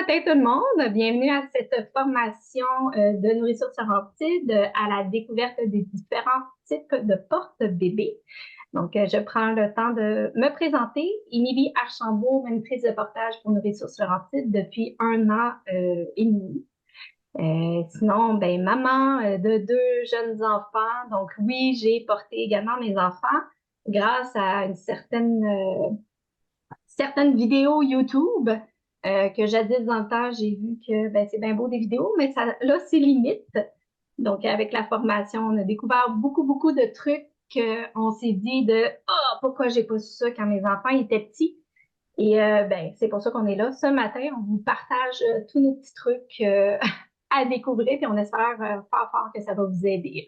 matin tout le monde, bienvenue à cette formation de nourriture thérapeutique à la découverte des différents types de porte-bébés. Donc, je prends le temps de me présenter. Émilie Archambault, monitrice de portage pour nourriture thérapeutique depuis 1 an et demi. Sinon, ben, maman de 2 jeunes enfants. Donc, oui, j'ai porté également mes enfants grâce à une certaines vidéos YouTube que jadis dans le temps, j'ai vu que ben, c'est bien beau des vidéos, mais ça, là, c'est limite. Donc, avec la formation, on a découvert beaucoup de trucs qu'on s'est dit de « Ah, pourquoi j'ai pas su ça quand mes enfants étaient petits? » Et ben, c'est pour ça qu'on est là. Ce matin, on vous partage tous nos petits trucs à découvrir, puis on espère fort que ça va vous aider.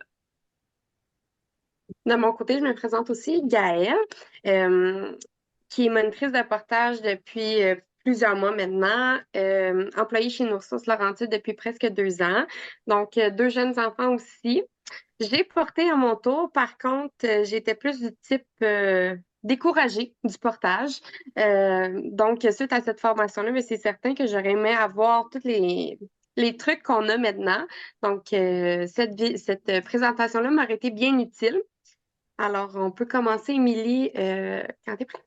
De mon côté, je me présente aussi Gaëlle, euh, qui est monitrice de portage depuis plusieurs mois maintenant, employée chez Nos Ressources Laurentides depuis presque 2 ans. Donc, 2 jeunes enfants aussi. J'ai porté à mon tour. Par contre, j'étais plus du type découragée du portage. Donc, suite à cette formation-là, mais c'est certain que j'aurais aimé avoir tous les trucs qu'on a maintenant. Donc, cette présentation-là m'aurait été bien utile. Alors, on peut commencer, Émilie, quand t'es prête.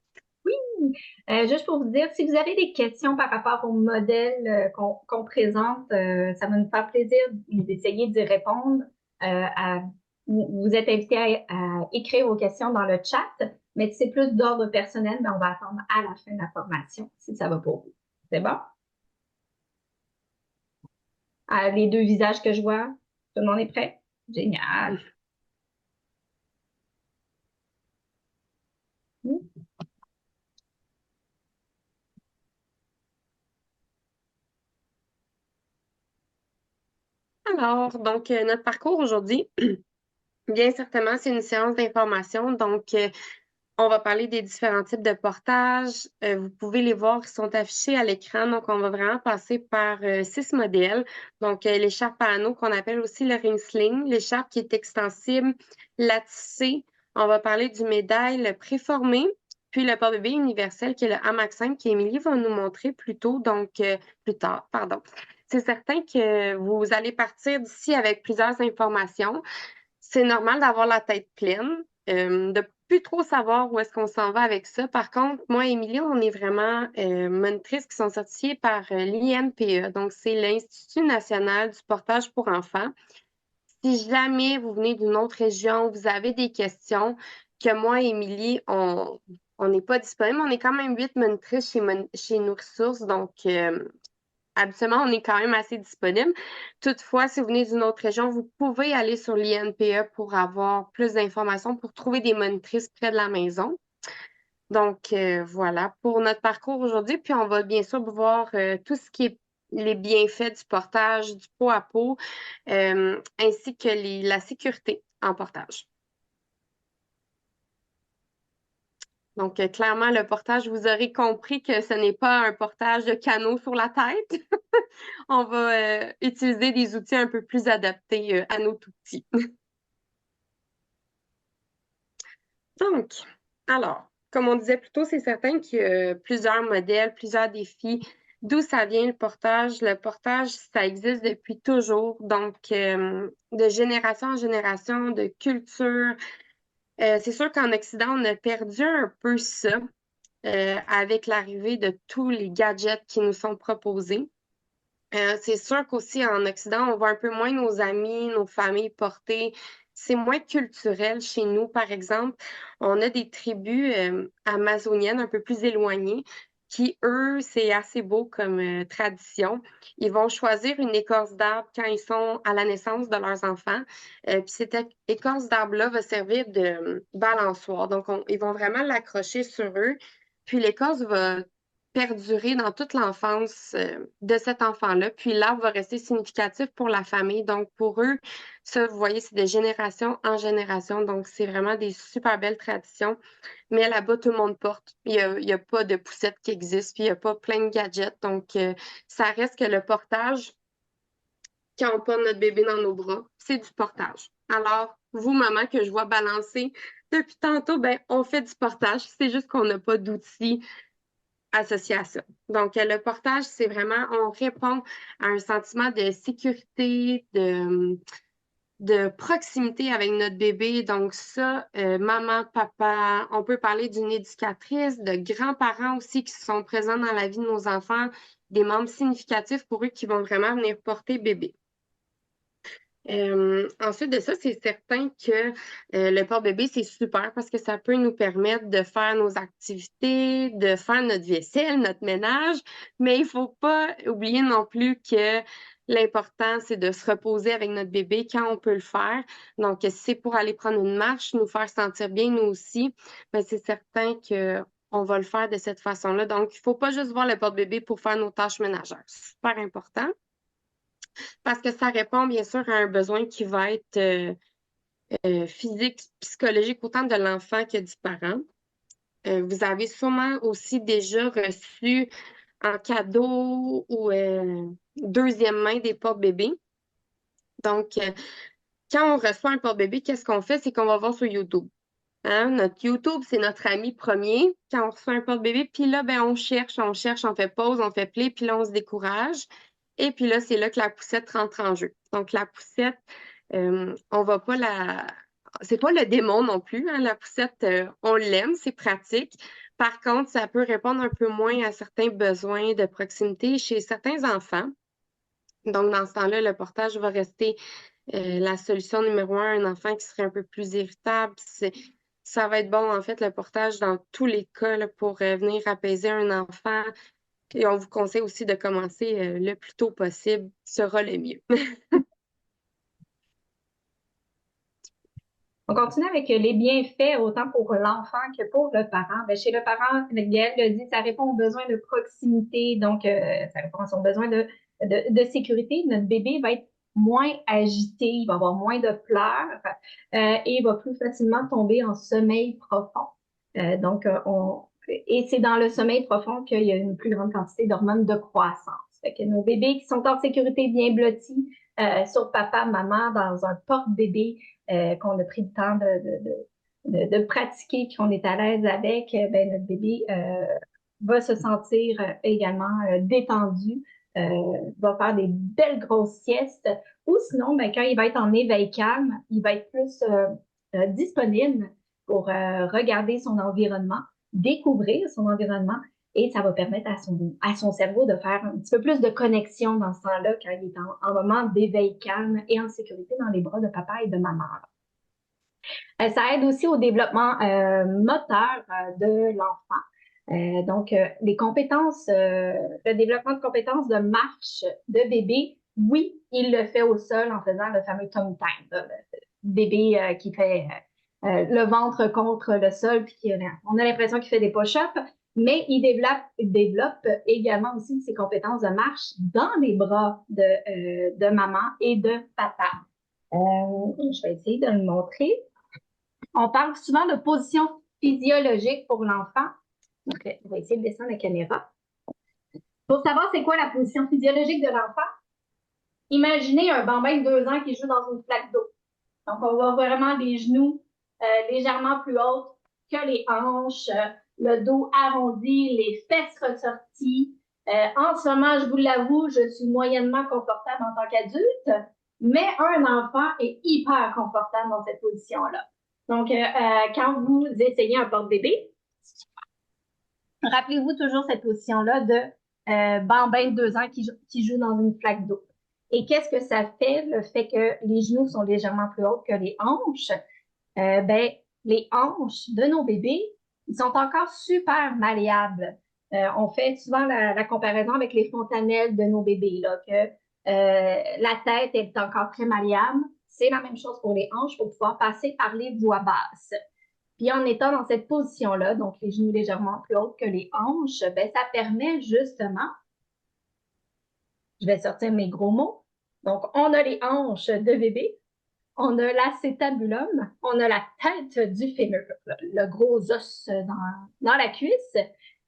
Juste pour vous dire, si vous avez des questions par rapport au modèle qu'on présente, ça va nous faire plaisir d'essayer d'y répondre. Vous êtes invité à écrire vos questions dans le chat, mais si c'est plus d'ordre personnel, ben, on va attendre à la fin de la formation, si ça va pour vous. C'est bon? Les 2 visages que je vois, tout le monde est prêt? Génial. Alors, donc, notre parcours aujourd'hui, bien certainement, c'est une séance d'information. Donc, on va parler des différents types de portages. Vous pouvez les voir, ils sont affichés à l'écran. Donc, on va vraiment passer par 6 modèles. Donc, l'écharpe à anneaux qu'on appelle aussi le ring sling, l'écharpe qui est extensible, la tissée. On va parler du médaille, le préformé, puis le porte-bébé universel qui est le hamac 5 qui Émilie va nous montrer plus tard, pardon. C'est certain que vous allez partir d'ici avec plusieurs informations. C'est normal d'avoir la tête pleine, de plus trop savoir où est-ce qu'on s'en va avec ça. Par contre, moi et Émilie, on est vraiment monitrices qui sont certifiées par l'INPE. Donc, c'est l'Institut national du portage pour enfants. Si jamais vous venez d'une autre région, vous avez des questions, que moi et Émilie, on n'est pas disponible. On est quand même 8 monitrices chez nos ressources. Donc, habituellement, on est quand même assez disponible. Toutefois, si vous venez d'une autre région, vous pouvez aller sur l'INPE pour avoir plus d'informations, pour trouver des monitrices près de la maison. Donc, voilà pour notre parcours aujourd'hui. Puis, on va bien sûr voir tout ce qui est les bienfaits du portage, du pot à pot, ainsi que la sécurité en portage. Donc, clairement, le portage, vous aurez compris que ce n'est pas un portage de canot sur la tête. On va utiliser des outils un peu plus adaptés à nos tout petits. Donc, alors, comme on disait plus tôt, c'est certain qu'il y a plusieurs modèles, plusieurs défis. D'où ça vient le portage? Le portage, ça existe depuis toujours, donc de génération en génération, de culture. C'est sûr qu'en Occident, on a perdu un peu ça avec l'arrivée de tous les gadgets qui nous sont proposés. C'est sûr qu'aussi en Occident, on voit un peu moins nos amis, nos familles porter. C'est moins culturel chez nous, par exemple. On a des tribus amazoniennes un peu plus éloignées qui, eux, c'est assez beau comme tradition. Ils vont choisir une écorce d'arbre quand ils sont à la naissance de leurs enfants. Puis cette écorce d'arbre-là va servir de balançoire. Donc, ils vont vraiment l'accrocher sur eux. Puis l'écorce va perdurer dans toute l'enfance de cet enfant-là. Puis l'arbre va rester significatif pour la famille. Donc, pour eux, ça, vous voyez, c'est de génération en génération. Donc, c'est vraiment des super belles traditions. Mais là-bas, tout le monde porte. Il y a pas de poussette qui existe, puis il n'y a pas plein de gadgets. Donc, ça reste que le portage, quand on porte notre bébé dans nos bras, c'est du portage. Alors, vous, maman, que je vois balancer depuis tantôt, ben, on fait du portage. C'est juste qu'on n'a pas d'outils associé à ça. Donc, le portage, c'est vraiment, on répond à un sentiment de sécurité, de proximité avec notre bébé. Donc ça, maman, papa, on peut parler d'une éducatrice, de grands-parents aussi qui sont présents dans la vie de nos enfants, des membres significatifs pour eux qui vont vraiment venir porter bébé. Ensuite de ça, c'est certain que le porte-bébé, c'est super parce que ça peut nous permettre de faire nos activités, de faire notre vaisselle, notre ménage, mais il ne faut pas oublier non plus que l'important, c'est de se reposer avec notre bébé quand on peut le faire. Donc, si c'est pour aller prendre une marche, nous faire sentir bien, nous aussi, ben, c'est certain qu'on va le faire de cette façon-là. Donc, il ne faut pas juste voir le porte-bébé pour faire nos tâches ménagères. C'est super important parce que ça répond bien sûr à un besoin qui va être physique, psychologique, autant de l'enfant que du parent. Vous avez sûrement aussi déjà reçu en cadeau ou deuxième main des porte-bébés. Donc, quand on reçoit un porte-bébé, qu'est-ce qu'on fait? C'est qu'on va voir sur YouTube. Hein? Notre YouTube, c'est notre ami premier quand on reçoit un porte-bébé. Puis là, ben, on cherche, on fait pause, on fait play, puis là, on se décourage. Et puis là, c'est là que la poussette rentre en jeu. Donc, la poussette, on va pas la. C'est pas le démon non plus, hein. La poussette, on l'aime, c'est pratique. Par contre, ça peut répondre un peu moins à certains besoins de proximité chez certains enfants. Donc, dans ce temps-là, le portage va rester la solution numéro un enfant qui serait un peu plus irritable. Ça va être bon, en fait, le portage dans tous les cas là, pour venir apaiser un enfant. Et on vous conseille aussi de commencer le plus tôt possible, sera le mieux. On continue avec les bienfaits autant pour l'enfant que pour le parent. Ben, chez le parent, avec Gaëlle le dit, ça répond aux besoins de proximité, donc ça répond à son besoin de sécurité. Notre bébé va être moins agité, il va avoir moins de pleurs et il va plus facilement tomber en sommeil profond. Et c'est dans le sommeil profond qu'il y a une plus grande quantité d'hormones de croissance. Fait que nos bébés qui sont en sécurité bien blottis sur papa, maman, dans un porte-bébé, qu'on a pris le temps de pratiquer, qu'on est à l'aise avec, ben, notre bébé va se sentir également détendu, va faire des belles grosses siestes, ou sinon, ben, quand il va être en éveil calme, il va être plus disponible pour regarder son environnement, découvrir son environnement, et ça va permettre à son cerveau de faire un petit peu plus de connexion dans ce temps-là quand il est en moment d'éveil calme et en sécurité dans les bras de papa et de maman. Ça aide aussi au développement moteur de l'enfant. Les compétences, le développement de compétences de marche de bébé, oui, il le fait au sol en faisant le fameux tummy time, là, le bébé qui fait le ventre contre le sol, puis on a l'impression qu'il fait des push-ups, mais il développe également aussi ses compétences de marche dans les bras de maman et de papa. Je vais essayer de le montrer. On parle souvent de position physiologique pour l'enfant. Donc, on va essayer de descendre la caméra. Pour savoir c'est quoi la position physiologique de l'enfant, imaginez un bambin de 2 ans qui joue dans une flaque d'eau. Donc, on voit vraiment les genoux légèrement plus hauts que les hanches, le dos arrondi, les fesses ressorties. En ce moment, je vous l'avoue, je suis moyennement confortable en tant qu'adulte, mais un enfant est hyper confortable dans cette position-là. Donc, quand vous essayez un porte-bébé, rappelez-vous toujours cette position-là de bambin de 2 ans qui joue dans une flaque d'eau. Et qu'est-ce que ça fait, le fait que les genoux sont légèrement plus hauts que les hanches? Ben, les hanches de nos bébés, ils sont encore super malléables. On fait souvent la comparaison avec les fontanelles de nos bébés, là, que la tête est encore très malléable. C'est la même chose pour les hanches pour pouvoir passer par les voies basses. Puis en étant dans cette position-là, donc les genoux légèrement plus hauts que les hanches, ben, ça permet justement, je vais sortir mes gros mots, donc on a les hanches de bébé, on a l'acétabulum, on a la tête du fémur, le gros os dans la cuisse,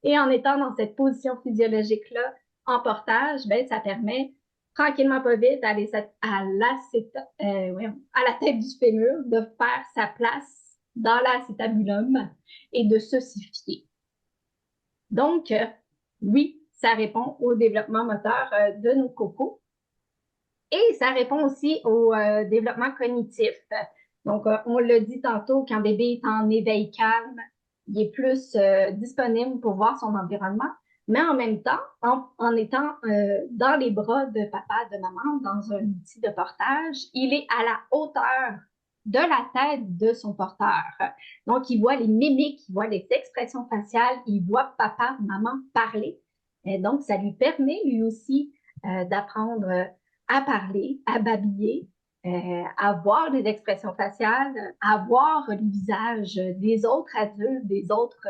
et en étant dans cette position physiologique-là, en portage, ben, ça permet tranquillement pas vite d'aller à la tête du fémur, de faire sa place dans l'acétabulum et de s'ossifier. Donc, oui, ça répond au développement moteur de nos cocos. Et ça répond aussi au développement cognitif. Donc, on l'a dit tantôt, quand bébé est en éveil calme, il est plus disponible pour voir son environnement, mais en même temps, en étant dans les bras de papa, de maman, dans un outil de portage, il est à la hauteur de la tête de son porteur. Donc, il voit les mimiques, il voit les expressions faciales, il voit papa, maman parler. Et donc, ça lui permet lui aussi d'apprendre à parler, à babiller, à voir des expressions faciales, à voir le visage des autres adultes, des autres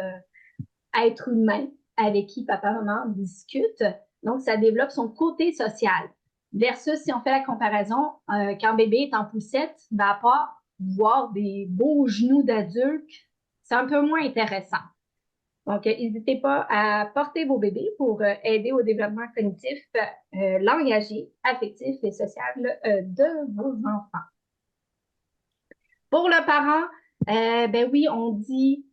êtres humains avec qui papa-maman discute. Donc, ça développe son côté social. Versus si on fait la comparaison, quand bébé est en poussette, va pas voir des beaux genoux d'adulte, c'est un peu moins intéressant. Donc, n'hésitez pas à porter vos bébés pour aider au développement cognitif, langagier, affectif et social de vos enfants. Pour le parent, ben oui, on dit,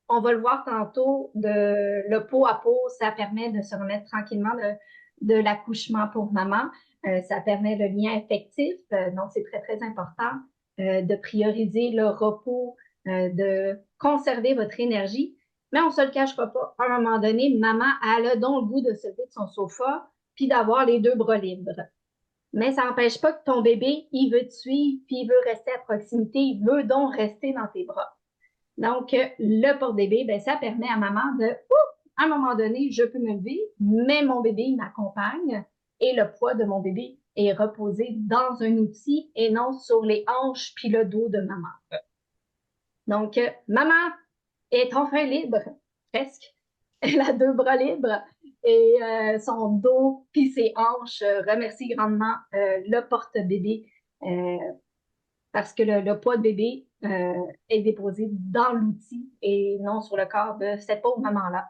on va le voir tantôt, le pot à pot, ça permet de se remettre tranquillement de l'accouchement pour maman. Ça permet le lien affectif, donc c'est très, très important de prioriser le repos, de conserver votre énergie. Mais on ne se le cachera pas. À un moment donné, maman, elle a donc le goût de se lever de son sofa puis d'avoir les deux bras libres. Mais ça n'empêche pas que ton bébé, il veut te suivre puis il veut rester à proximité. Il veut donc rester dans tes bras. Donc, le porte-bébé, ben, ça permet à maman de, à un moment donné, je peux me lever, mais mon bébé, il m'accompagne et le poids de mon bébé est reposé dans un outil et non sur les hanches puis le dos de maman. Donc, maman est enfin libre, presque. Elle a deux bras libres et son dos puis ses hanches remercie grandement le porte-bébé parce que le poids de bébé est déposé dans l'outil et non sur le corps de cette pauvre maman-là.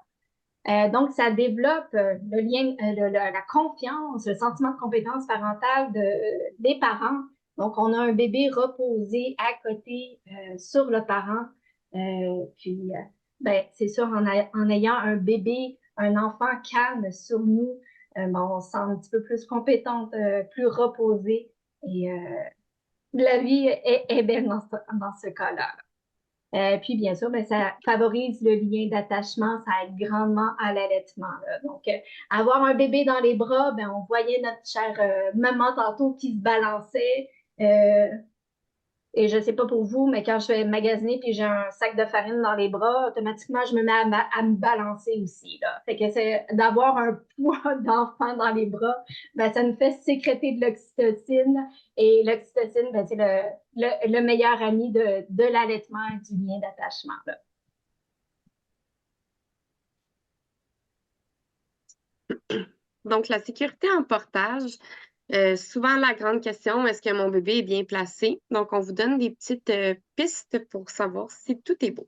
Donc, ça développe le lien, la confiance, le sentiment de compétence parentale des parents. Donc, on a un bébé reposé à côté sur le parent. Puis, ben, c'est sûr, en ayant un bébé, un enfant calme sur nous, ben, on se sent un petit peu plus compétente, plus reposée. Et la vie est belle dans ce cas-là. Puis, bien sûr, ben, ça favorise le lien d'attachement, ça aide grandement à l'allaitement. Donc, avoir un bébé dans les bras, ben, on voyait notre chère maman tantôt qui se balançait. Et je ne sais pas pour vous, mais quand je vais magasiner puis j'ai un sac de farine dans les bras, automatiquement, je me mets à me balancer aussi. Là. Fait que c'est d'avoir un poids d'enfant dans les bras, ben, ça nous fait sécréter de l'oxytocine. Et l'oxytocine, ben, c'est le meilleur ami de l'allaitement et du lien d'attachement. Là. Donc, la sécurité en portage, souvent la grande question, est-ce que mon bébé est bien placé? Donc, on vous donne des petites pistes pour savoir si tout est beau.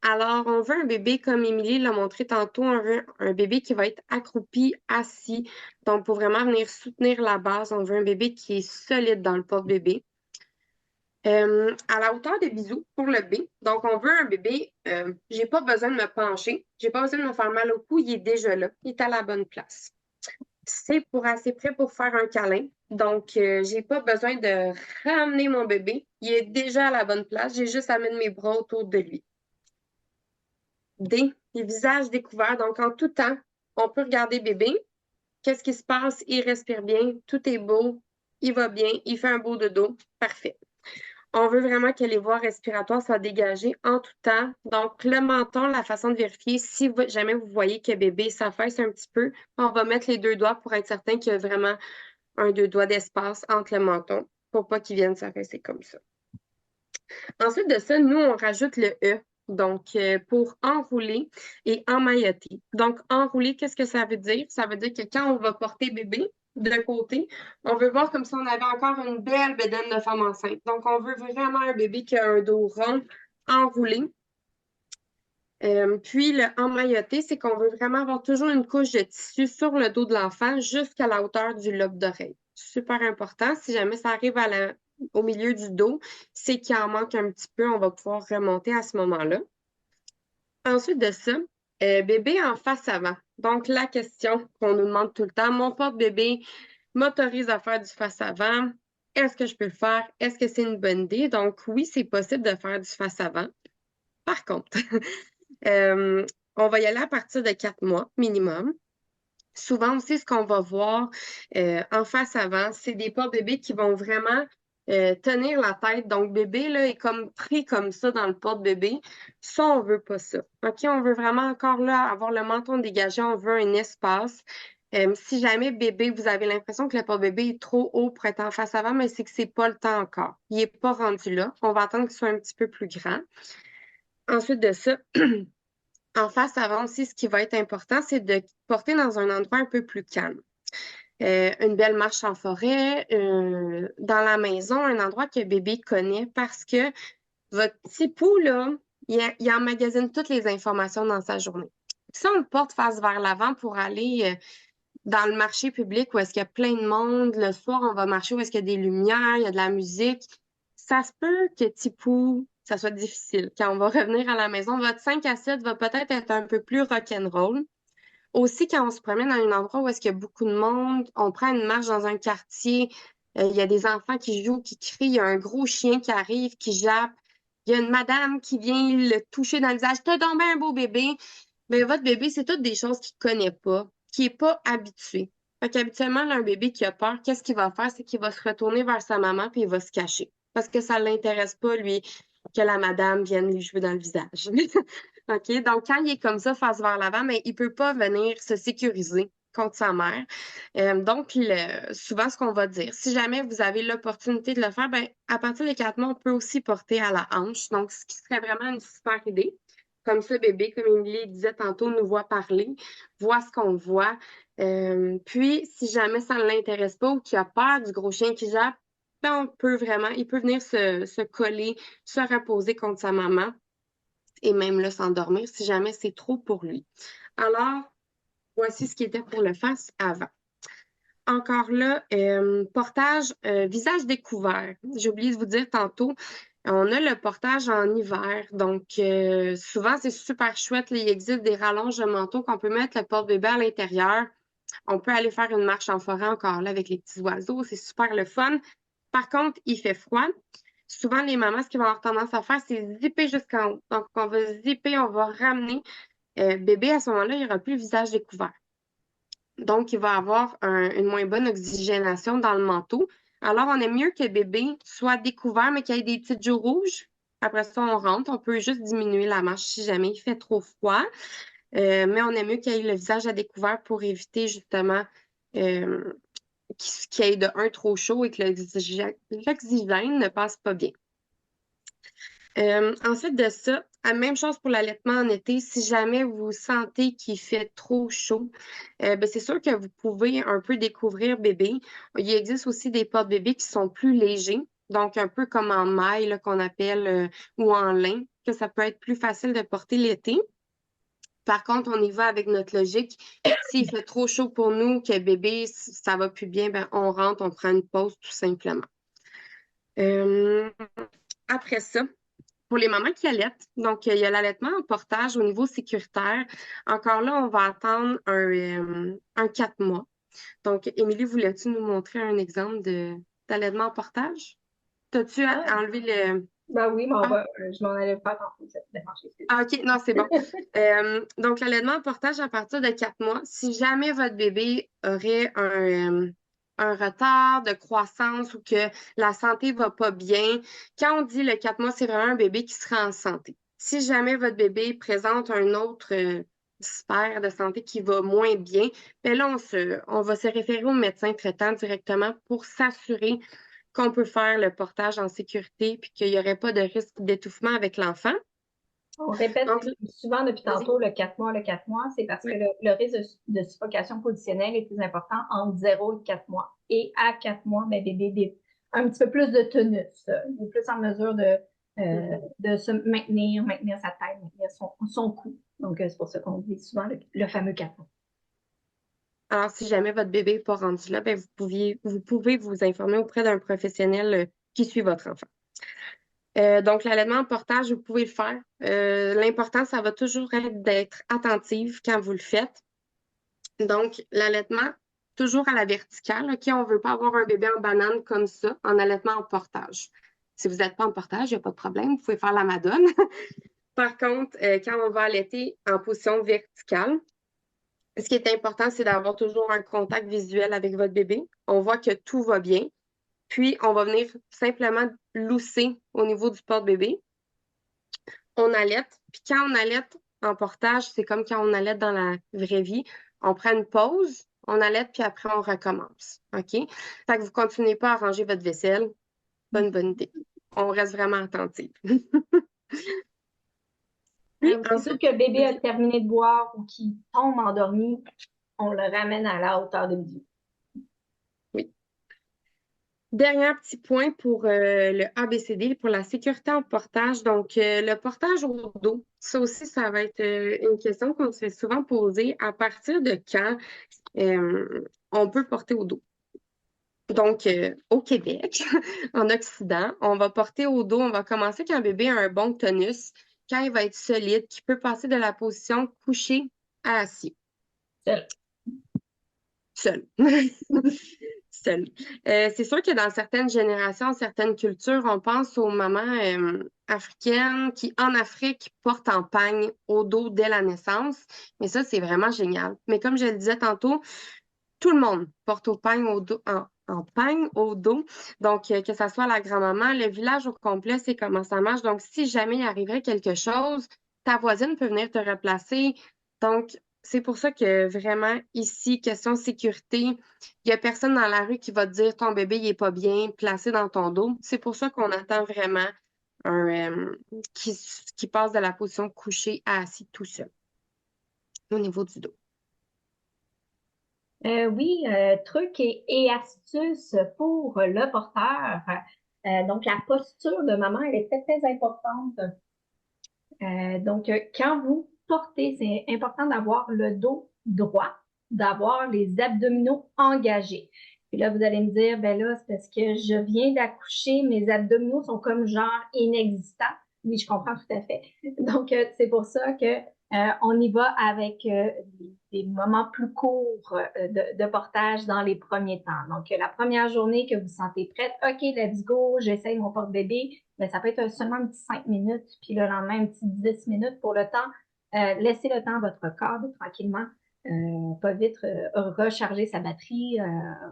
Alors, on veut un bébé, comme Émilie l'a montré tantôt, on veut un bébé qui va être accroupi, assis. Donc, pour vraiment venir soutenir la base, on veut un bébé qui est solide dans le porte-bébé. À la hauteur de bisous pour le B. Donc, on veut un bébé, j'ai pas besoin de me pencher, j'ai pas besoin de me faire mal au cou, il est déjà là, il est à la bonne place. C'est pour assez près pour faire un câlin. Donc, j'ai pas besoin de ramener mon bébé, il est déjà à la bonne place, j'ai juste à mettre mes bras autour de lui. D, les visages découverts. Donc, en tout temps, on peut regarder bébé. Qu'est-ce qui se passe? Il respire bien, tout est beau, il va bien, il fait un beau dodo. Parfait. On veut vraiment que les voies respiratoires soient dégagées en tout temps. Donc, le menton, la façon de vérifier, si jamais vous voyez que bébé s'affaisse un petit peu, on va mettre les deux doigts pour être certain qu'il y a vraiment un deux doigts d'espace entre le menton pour pas qu'il vienne s'affaisser comme ça. Ensuite de ça, nous, on rajoute le E. Donc, pour enrouler et emmailloter. Donc, enrouler, qu'est-ce que ça veut dire? Ça veut dire que quand on va porter bébé de côté, on veut voir comme si on avait encore une belle bédaine de femme enceinte. Donc, on veut vraiment un bébé qui a un dos rond, enroulé. Puis, le emmailloter, c'est qu'on veut vraiment avoir toujours une couche de tissu sur le dos de l'enfant jusqu'à la hauteur du lobe d'oreille. Super important. Si jamais ça arrive au milieu du dos, c'est qu'il en manque un petit peu, on va pouvoir remonter à ce moment-là. Ensuite de ça, bébé en face avant. Donc, la question qu'on nous demande tout le temps, mon porte-bébé m'autorise à faire du face-avant. Est-ce que je peux le faire? Est-ce que c'est une bonne idée? Donc, oui, c'est possible de faire du face-avant. Par contre, on va y aller à partir de 4 mois minimum. Souvent aussi, ce qu'on va voir en face avant, c'est des porte-bébés qui vont vraiment tenir la tête. Donc, bébé là, est comme pris comme ça dans le porte-bébé. Ça, on veut pas ça. OK? On veut vraiment encore là avoir le menton dégagé. On veut un espace. Si jamais bébé, vous avez l'impression que le porte-bébé est trop haut pour être en face avant, mais c'est que c'est pas le temps encore. Il n'est pas rendu là. On va attendre qu'il soit un petit peu plus grand. Ensuite de ça, en face avant aussi, ce qui va être important, c'est de porter dans un endroit un peu plus calme. Une belle marche en forêt, dans la maison, un endroit que bébé connaît parce que votre petit pouls, là, il emmagasine toutes les informations dans sa journée. Si on le porte face vers l'avant pour aller dans le marché public où est-ce qu'il y a plein de monde, le soir, on va marcher où est-ce qu'il y a des lumières, il y a de la musique, ça se peut que Tipou, ça soit difficile. Quand on va revenir à la maison, votre 5 à 7 va peut-être être un peu plus rock'n'roll. Aussi, quand on se promène dans un endroit où est-ce qu'il y a beaucoup de monde, on prend une marche dans un quartier, il y a des enfants qui jouent, qui crient, il y a un gros chien qui arrive, qui jappe, il y a une madame qui vient le toucher dans le visage. T'as donc bien un beau bébé. Mais votre bébé, c'est toutes des choses qu'il ne connaît pas, qui n'est pas habitué. Fait qu'habituellement, là, un bébé qui a peur, qu'est-ce qu'il va faire? C'est qu'il va se retourner vers sa maman puis il va se cacher. Parce que ça ne l'intéresse pas, lui, que la madame vienne lui jouer dans le visage. OK? Donc, quand il est comme ça, face vers l'avant, mais il ne peut pas venir se sécuriser contre sa mère. Donc, souvent, ce qu'on va dire, si jamais vous avez l'opportunité de le faire, ben, à partir des 4 mois, on peut aussi porter à la hanche. Donc, ce qui serait vraiment une super idée. Comme ça, bébé, comme Émilie disait tantôt, nous voit parler, voit ce qu'on voit. Puis, si jamais ça ne l'intéresse pas ou qu'il a peur du gros chien qui jappe, ben, il peut venir se coller, se reposer contre sa maman et même là s'endormir si jamais c'est trop pour lui. Alors, voici ce qui était pour le face avant. Encore là, portage visage découvert. J'ai oublié de vous dire tantôt, on a le portage en hiver. Donc, souvent, c'est super chouette. Là, il existe des rallonges de manteau qu'on peut mettre le porte-bébé à l'intérieur. On peut aller faire une marche en forêt encore là avec les petits oiseaux. C'est super le fun. Par contre, il fait froid. Souvent, les mamans, ce qu'ils vont avoir tendance à faire, c'est zipper jusqu'en haut. Donc, on va zipper, on va ramener. Bébé, à ce moment-là, il n'y aura plus le visage découvert. Donc, il va avoir une moins bonne oxygénation dans le manteau. Alors, on aime mieux que bébé soit découvert, mais qu'il y ait des petites joues rouges. Après ça, on rentre. On peut juste diminuer la marche si jamais il fait trop froid. Mais on aime mieux qu'il y ait le visage à découvert pour éviter justement qu'il y ait de un trop chaud et que l'oxygène ne passe pas bien. Ensuite de ça, la même chose pour l'allaitement en été. Si jamais vous sentez qu'il fait trop chaud, ben c'est sûr que vous pouvez un peu découvrir bébé. Il existe aussi des porte-bébés qui sont plus légers, donc un peu comme en maille qu'on appelle ou en lin, que ça peut être plus facile de porter l'été. Par contre, on y va avec notre logique. S'il fait trop chaud pour nous, que bébé, ça va plus bien, ben on rentre, on prend une pause tout simplement. Après ça, pour les mamans qui allaitent, donc il y a l'allaitement en portage au niveau sécuritaire. Encore là, on va attendre un 4 mois. Donc, Émilie, voulais-tu nous montrer un exemple d'allaitement en portage? T'as-tu enlevé le... Ben oui, mais je m'en allais pas tantôt, cette démarche. Ah, OK, non, c'est bon. Donc, l'allaitement en portage à partir de 4 mois, si jamais votre bébé aurait un retard de croissance ou que la santé va pas bien, quand on dit le 4 mois, c'est vraiment un bébé qui sera en santé. Si jamais votre bébé présente un autre sphère de santé qui va moins bien, bien là, on va se référer au médecin traitant directement pour s'assurer qu'on peut faire le portage en sécurité puis qu'il n'y aurait pas de risque d'étouffement avec l'enfant. On répète Donc, souvent depuis tantôt le 4 mois, c'est parce que le risque de suffocation positionnelle est plus important entre 0 et 4 mois. Et à 4 mois, ben, bébé un petit peu plus de tonus. Il est plus en mesure de se maintenir sa tête, maintenir son cou. Donc, c'est pour ça qu'on dit souvent le fameux 4 mois. Alors, si jamais votre bébé n'est pas rendu là, ben, vous pouvez vous informer auprès d'un professionnel qui suit votre enfant. Donc, l'allaitement en portage, vous pouvez le faire. L'important, ça va toujours être d'être attentive quand vous le faites. Donc, l'allaitement, toujours à la verticale. OK, on ne veut pas avoir un bébé en banane comme ça, en allaitement en portage. Si vous n'êtes pas en portage, il n'y a pas de problème, vous pouvez faire la madone. Par contre, quand on va allaiter en position verticale, ce qui est important, c'est d'avoir toujours un contact visuel avec votre bébé. On voit que tout va bien. Puis, on va venir simplement lousser au niveau du porte-bébé. On allaite. Puis quand on allaite en portage, c'est comme quand on allaite dans la vraie vie. On prend une pause, on allaite, puis après, on recommence. OK? Fait que vous ne continuez pas à ranger votre vaisselle. Pas une bonne idée. On reste vraiment attentif. Puis Aussitôt ensuite, que le bébé a oui, terminé de boire ou qu'il tombe endormi, on le ramène à la hauteur de midi. oui. Dernier petit point pour le ABCD, pour la sécurité en portage. Donc, le portage au dos, ça aussi, ça va être une question qu'on se fait souvent poser. À partir de quand on peut porter au dos? Donc, au Québec, en Occident, on va porter au dos, on va commencer quand un bébé a un bon tonus, quand il va être solide, qui peut passer de la position couché à assis. Seul. Seul. Seul. C'est sûr que dans certaines générations, certaines cultures, on pense aux mamans africaines qui, en Afrique, portent en pagne au dos dès la naissance. Mais ça, c'est vraiment génial. Mais comme je le disais tantôt, tout le monde porte au pagne au dos, en pagne au dos. Donc, que ce soit la grand-maman, le village au complet, c'est comment ça marche. Donc, si jamais il arriverait quelque chose, ta voisine peut venir te replacer. Donc, c'est pour ça que vraiment, ici, question sécurité, il n'y a personne dans la rue qui va te dire ton bébé, il n'est pas bien placé dans ton dos. C'est pour ça qu'on attend vraiment un, qui passe de la position couchée à assis tout seul au niveau du dos. Oui, trucs et astuces pour le porteur. Donc, la posture de maman, elle est très, très importante. Donc, quand vous portez, c'est important d'avoir le dos droit, d'avoir les abdominaux engagés. Puis là, vous allez me dire, ben là, c'est parce que je viens d'accoucher, mes abdominaux sont comme genre inexistants. Oui, je comprends tout à fait. Donc, c'est pour ça que on y va avec des moments plus courts de portage dans les premiers temps. Donc, la première journée que vous vous sentez prête, OK, let's go, j'essaye mon porte-bébé. Mais ça peut être seulement un petit 5 minutes, puis le lendemain, un petit 10 minutes pour le temps. Laissez le temps à votre corps de tranquillement, pas vite, recharger sa batterie,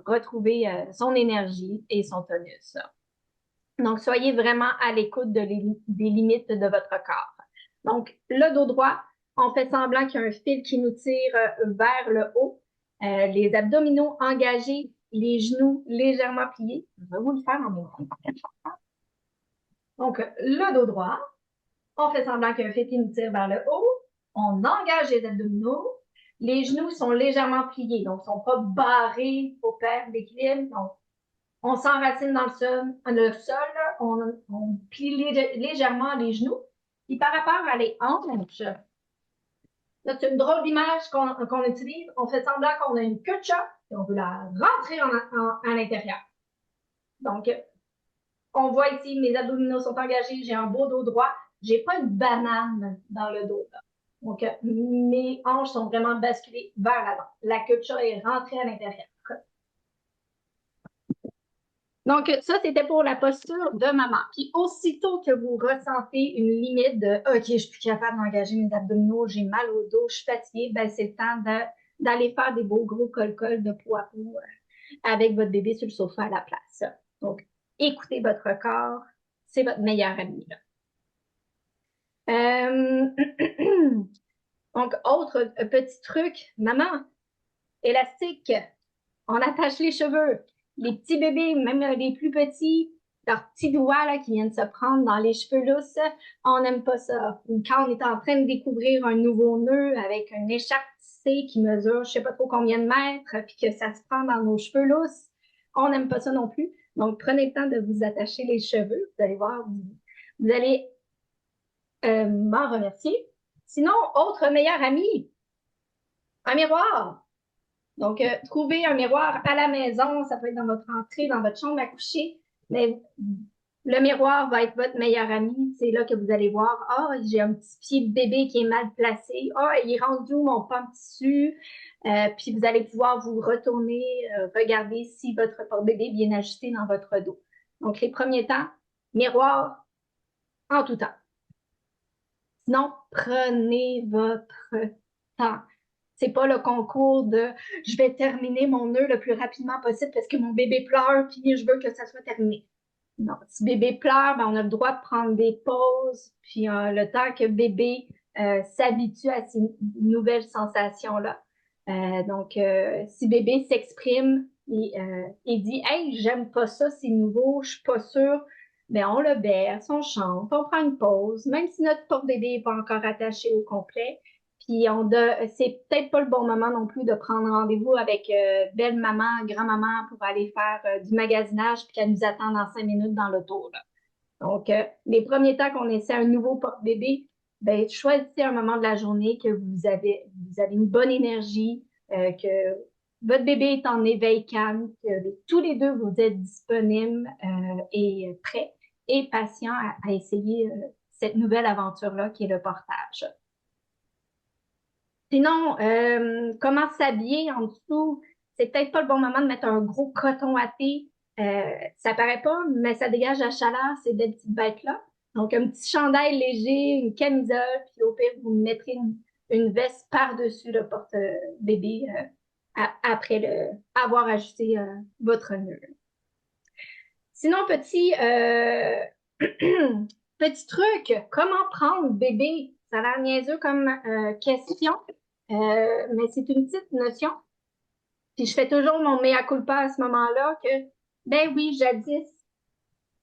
retrouver son énergie et son tonus. Donc, soyez vraiment à l'écoute des limites de votre corps. Donc, le dos droit, on fait semblant qu'il y a un fil qui nous tire vers le haut. Les abdominaux engagés, les genoux légèrement pliés. Je vais vous le faire en même temps. Donc, le dos droit, on fait semblant qu'il y a un fil qui nous tire vers le haut. On engage les abdominaux. Les genoux sont légèrement pliés, donc ils ne sont pas barrés pour perdre l'équilibre. Donc, on s'enracine dans le sol, on plie légèrement les genoux. Puis par rapport à les hanches, là, c'est une drôle d'image qu'on utilise. On fait semblant qu'on a une queue de chat et on veut la rentrer à l'intérieur. Donc, on voit ici, mes abdominaux sont engagés, j'ai un beau dos droit. J'ai pas une banane dans le dos. Là. Donc, mes hanches sont vraiment basculées vers l'avant. La queue de chat est rentrée à l'intérieur. Donc, ça, c'était pour la posture de maman. Puis, aussitôt que vous ressentez une limite de « OK, je suis plus capable d'engager mes abdominaux, j'ai mal au dos, je suis fatiguée », ben, c'est le temps d'aller faire des beaux gros col-col de peau à peau avec votre bébé sur le sofa à la place. Donc, écoutez votre corps, c'est votre meilleur ami. Donc, autre petit truc, maman, élastique, on attache les cheveux. Les petits bébés, même les plus petits, leurs petits doigts là, qui viennent se prendre dans les cheveux lousses, on n'aime pas ça. Ou quand on est en train de découvrir un nouveau nœud avec une écharpe tissée qui mesure je sais pas trop combien de mètres, puis que ça se prend dans nos cheveux lousses, on n'aime pas ça non plus. Donc, prenez le temps de vous attacher les cheveux. Vous allez voir, vous allez m'en remercier. Sinon, autre meilleur ami, un miroir. Donc, trouvez un miroir à la maison, ça peut être dans votre entrée, dans votre chambre à coucher, mais Le miroir va être votre meilleur ami. C'est là que vous allez voir, ah, j'ai un petit pied de bébé qui est mal placé. Ah, il est rendu où mon pan de tissu? Puis vous allez pouvoir vous retourner, regarder si votre porte-bébé est bien ajusté dans votre dos. Donc, les premiers temps, miroir en tout temps. Sinon, prenez votre temps. C'est pas le concours de je vais terminer mon nœud le plus rapidement possible parce que mon bébé pleure puis je veux que ça soit terminé. Non, si bébé pleure, ben, on a le droit de prendre des pauses, puis le temps que bébé s'habitue à ces nouvelles sensations-là. Si bébé s'exprime et dit Hey, j'aime pas ça, c'est nouveau, je suis pas sûre, ben on le berce, on chante, on prend une pause, même si notre porte-bébé n'est pas encore attaché au complet. Puis c'est peut-être pas le bon moment non plus de prendre rendez-vous avec belle maman, grand-maman pour aller faire du magasinage puis qu'elle nous attend dans 5 minutes dans l'auto. Là. Donc, les premiers temps qu'on essaie un nouveau porte-bébé, ben, choisissez un moment de la journée que vous avez une bonne énergie, que votre bébé est en éveil calme, que tous les deux vous êtes disponibles et prêts et patients à essayer cette nouvelle aventure-là qui est le portage. Sinon, comment s'habiller en dessous? C'est peut-être pas le bon moment de mettre un gros coton à thé. Ça paraît pas, mais ça dégage la chaleur, ces belles petites bêtes-là. Donc, un petit chandail léger, une camisole, puis au pire, vous mettrez une veste par-dessus le porte-bébé après avoir ajusté votre nœud. Sinon, petit truc, comment prendre bébé? Ça a l'air niaiseux comme question, mais c'est une petite notion. Puis je fais toujours mon mea culpa à ce moment-là que, ben oui, jadis,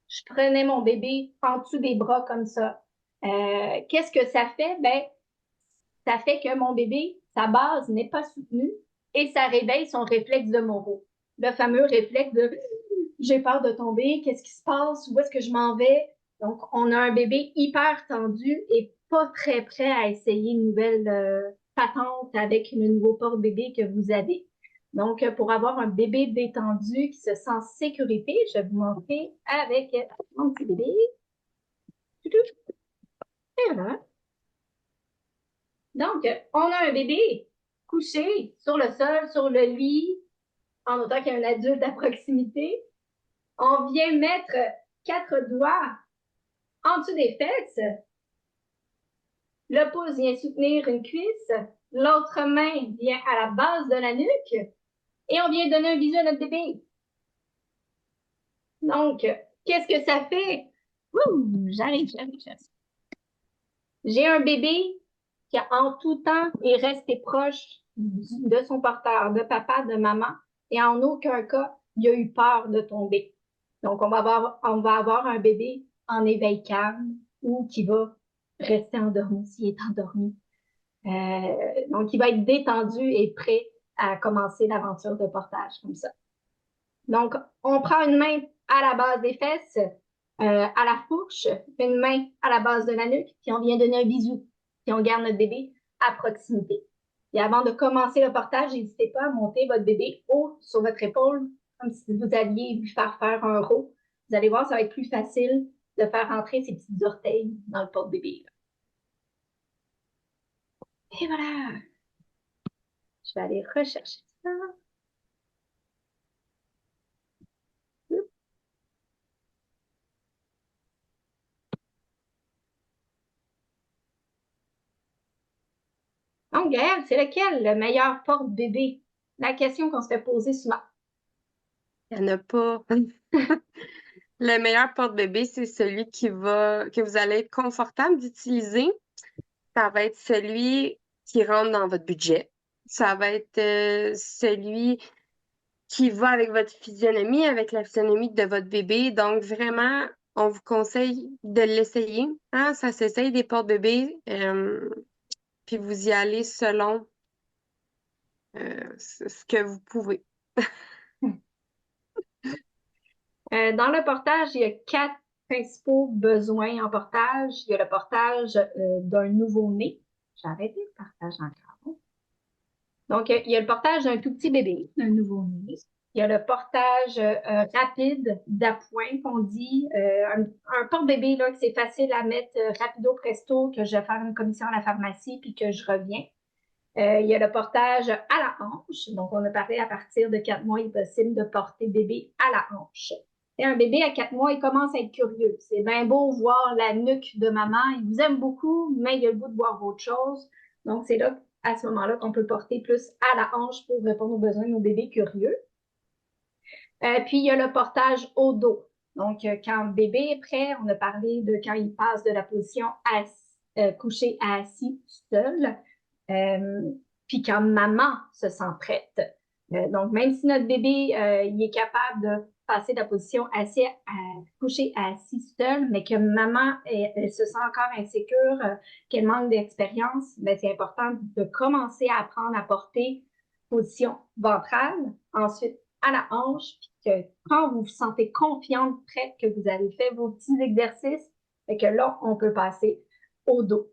je prenais mon bébé en dessous des bras comme ça. Qu'est-ce que ça fait? Ben, ça fait que mon bébé, sa base n'est pas soutenue et ça réveille son réflexe de Monroe. Le fameux réflexe de j'ai peur de tomber, qu'est-ce qui se passe, où est-ce que je m'en vais? Donc, on a un bébé hyper tendu et pas très prêt à essayer une nouvelle patente avec le nouveau porte-bébé que vous avez. Donc, pour avoir un bébé détendu qui se sent en sécurité, je vais vous montrer avec mon petit bébé. Et voilà. Donc, on a un bébé couché sur le sol, sur le lit, en autant qu'il y a un adulte à proximité. On vient mettre 4 doigts en dessous des fesses. Le pouce vient soutenir une cuisse. L'autre main vient à la base de la nuque. Et on vient donner un bisou à notre bébé. Donc, qu'est-ce que ça fait? Ouh, j'arrive. J'ai un bébé qui, en tout temps, est resté proche de son porteur, de papa, de maman, et en aucun cas, il a eu peur de tomber. Donc, on va avoir un bébé en éveil calme ou qui va rester endormi s'il est endormi. Donc, il va être détendu et prêt à commencer l'aventure de portage comme ça. Donc, on prend une main à la base des fesses, à la fourche, une main à la base de la nuque, puis on vient donner un bisou, puis on garde notre bébé à proximité. Et avant de commencer le portage, n'hésitez pas à monter votre bébé haut sur votre épaule, comme si vous alliez lui faire un row. Vous allez voir, ça va être plus facile de faire rentrer ses petits orteils dans le porte-bébé. Et voilà! Je vais aller rechercher ça. Donc, Gaëlle, c'est lequel le meilleur porte-bébé? La question qu'on se fait poser souvent. Il n'y en a pas. Le meilleur porte-bébé, c'est celui que vous allez être confortable d'utiliser. Ça va être celui qui rentre dans votre budget. Ça va être celui qui va avec votre physionomie, avec la physionomie de votre bébé. Donc, vraiment, on vous conseille de l'essayer. Hein? Ça s'essaye des porte-bébés. Puis vous y allez selon ce que vous pouvez. Dans le portage, il y a 4 principaux besoins en portage. Il y a le portage d'un nouveau-né. J'ai arrêté le portage encore. Donc, il y a le portage d'un tout petit bébé, d'un nouveau-né. Il y a le portage rapide d'appoint qu'on dit, un porte-bébé là que c'est facile à mettre rapido presto, que je vais faire une commission à la pharmacie puis que je reviens. Il y a le portage à la hanche. Donc, on a parlé à partir de 4 mois, il est possible de porter bébé à la hanche. Et un bébé à 4 mois, il commence à être curieux. C'est bien beau voir la nuque de maman. Il vous aime beaucoup, mais il a le goût de voir autre chose. Donc, c'est là, à ce moment-là, qu'on peut porter plus à la hanche pour répondre aux besoins de nos bébés curieux. Puis, il y a le portage au dos. Donc, quand le bébé est prêt, on a parlé de quand il passe de la position couché à assis seul. Puis quand maman se sent prête. Donc, même si notre bébé il est capable de passer de la position couché à assis seul, mais que maman elle se sent encore insécure, qu'elle manque d'expérience, ben, c'est important de commencer à apprendre à porter position ventrale, ensuite à la hanche, puis que quand vous vous sentez confiante, prête, que vous avez fait vos petits exercices, et que là, on peut passer au dos.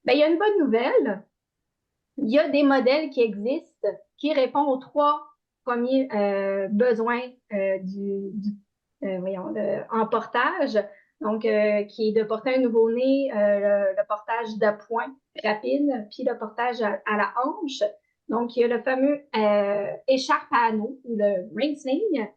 Ben, il y a une bonne nouvelle. Il y a des modèles qui existent qui répondent aux 3 premiers besoins en portage. Donc, qui est de porter un nouveau-né, le portage d'appoint rapide, puis le portage à la hanche. Donc, il y a le fameux écharpe à anneaux, ou le ring sling.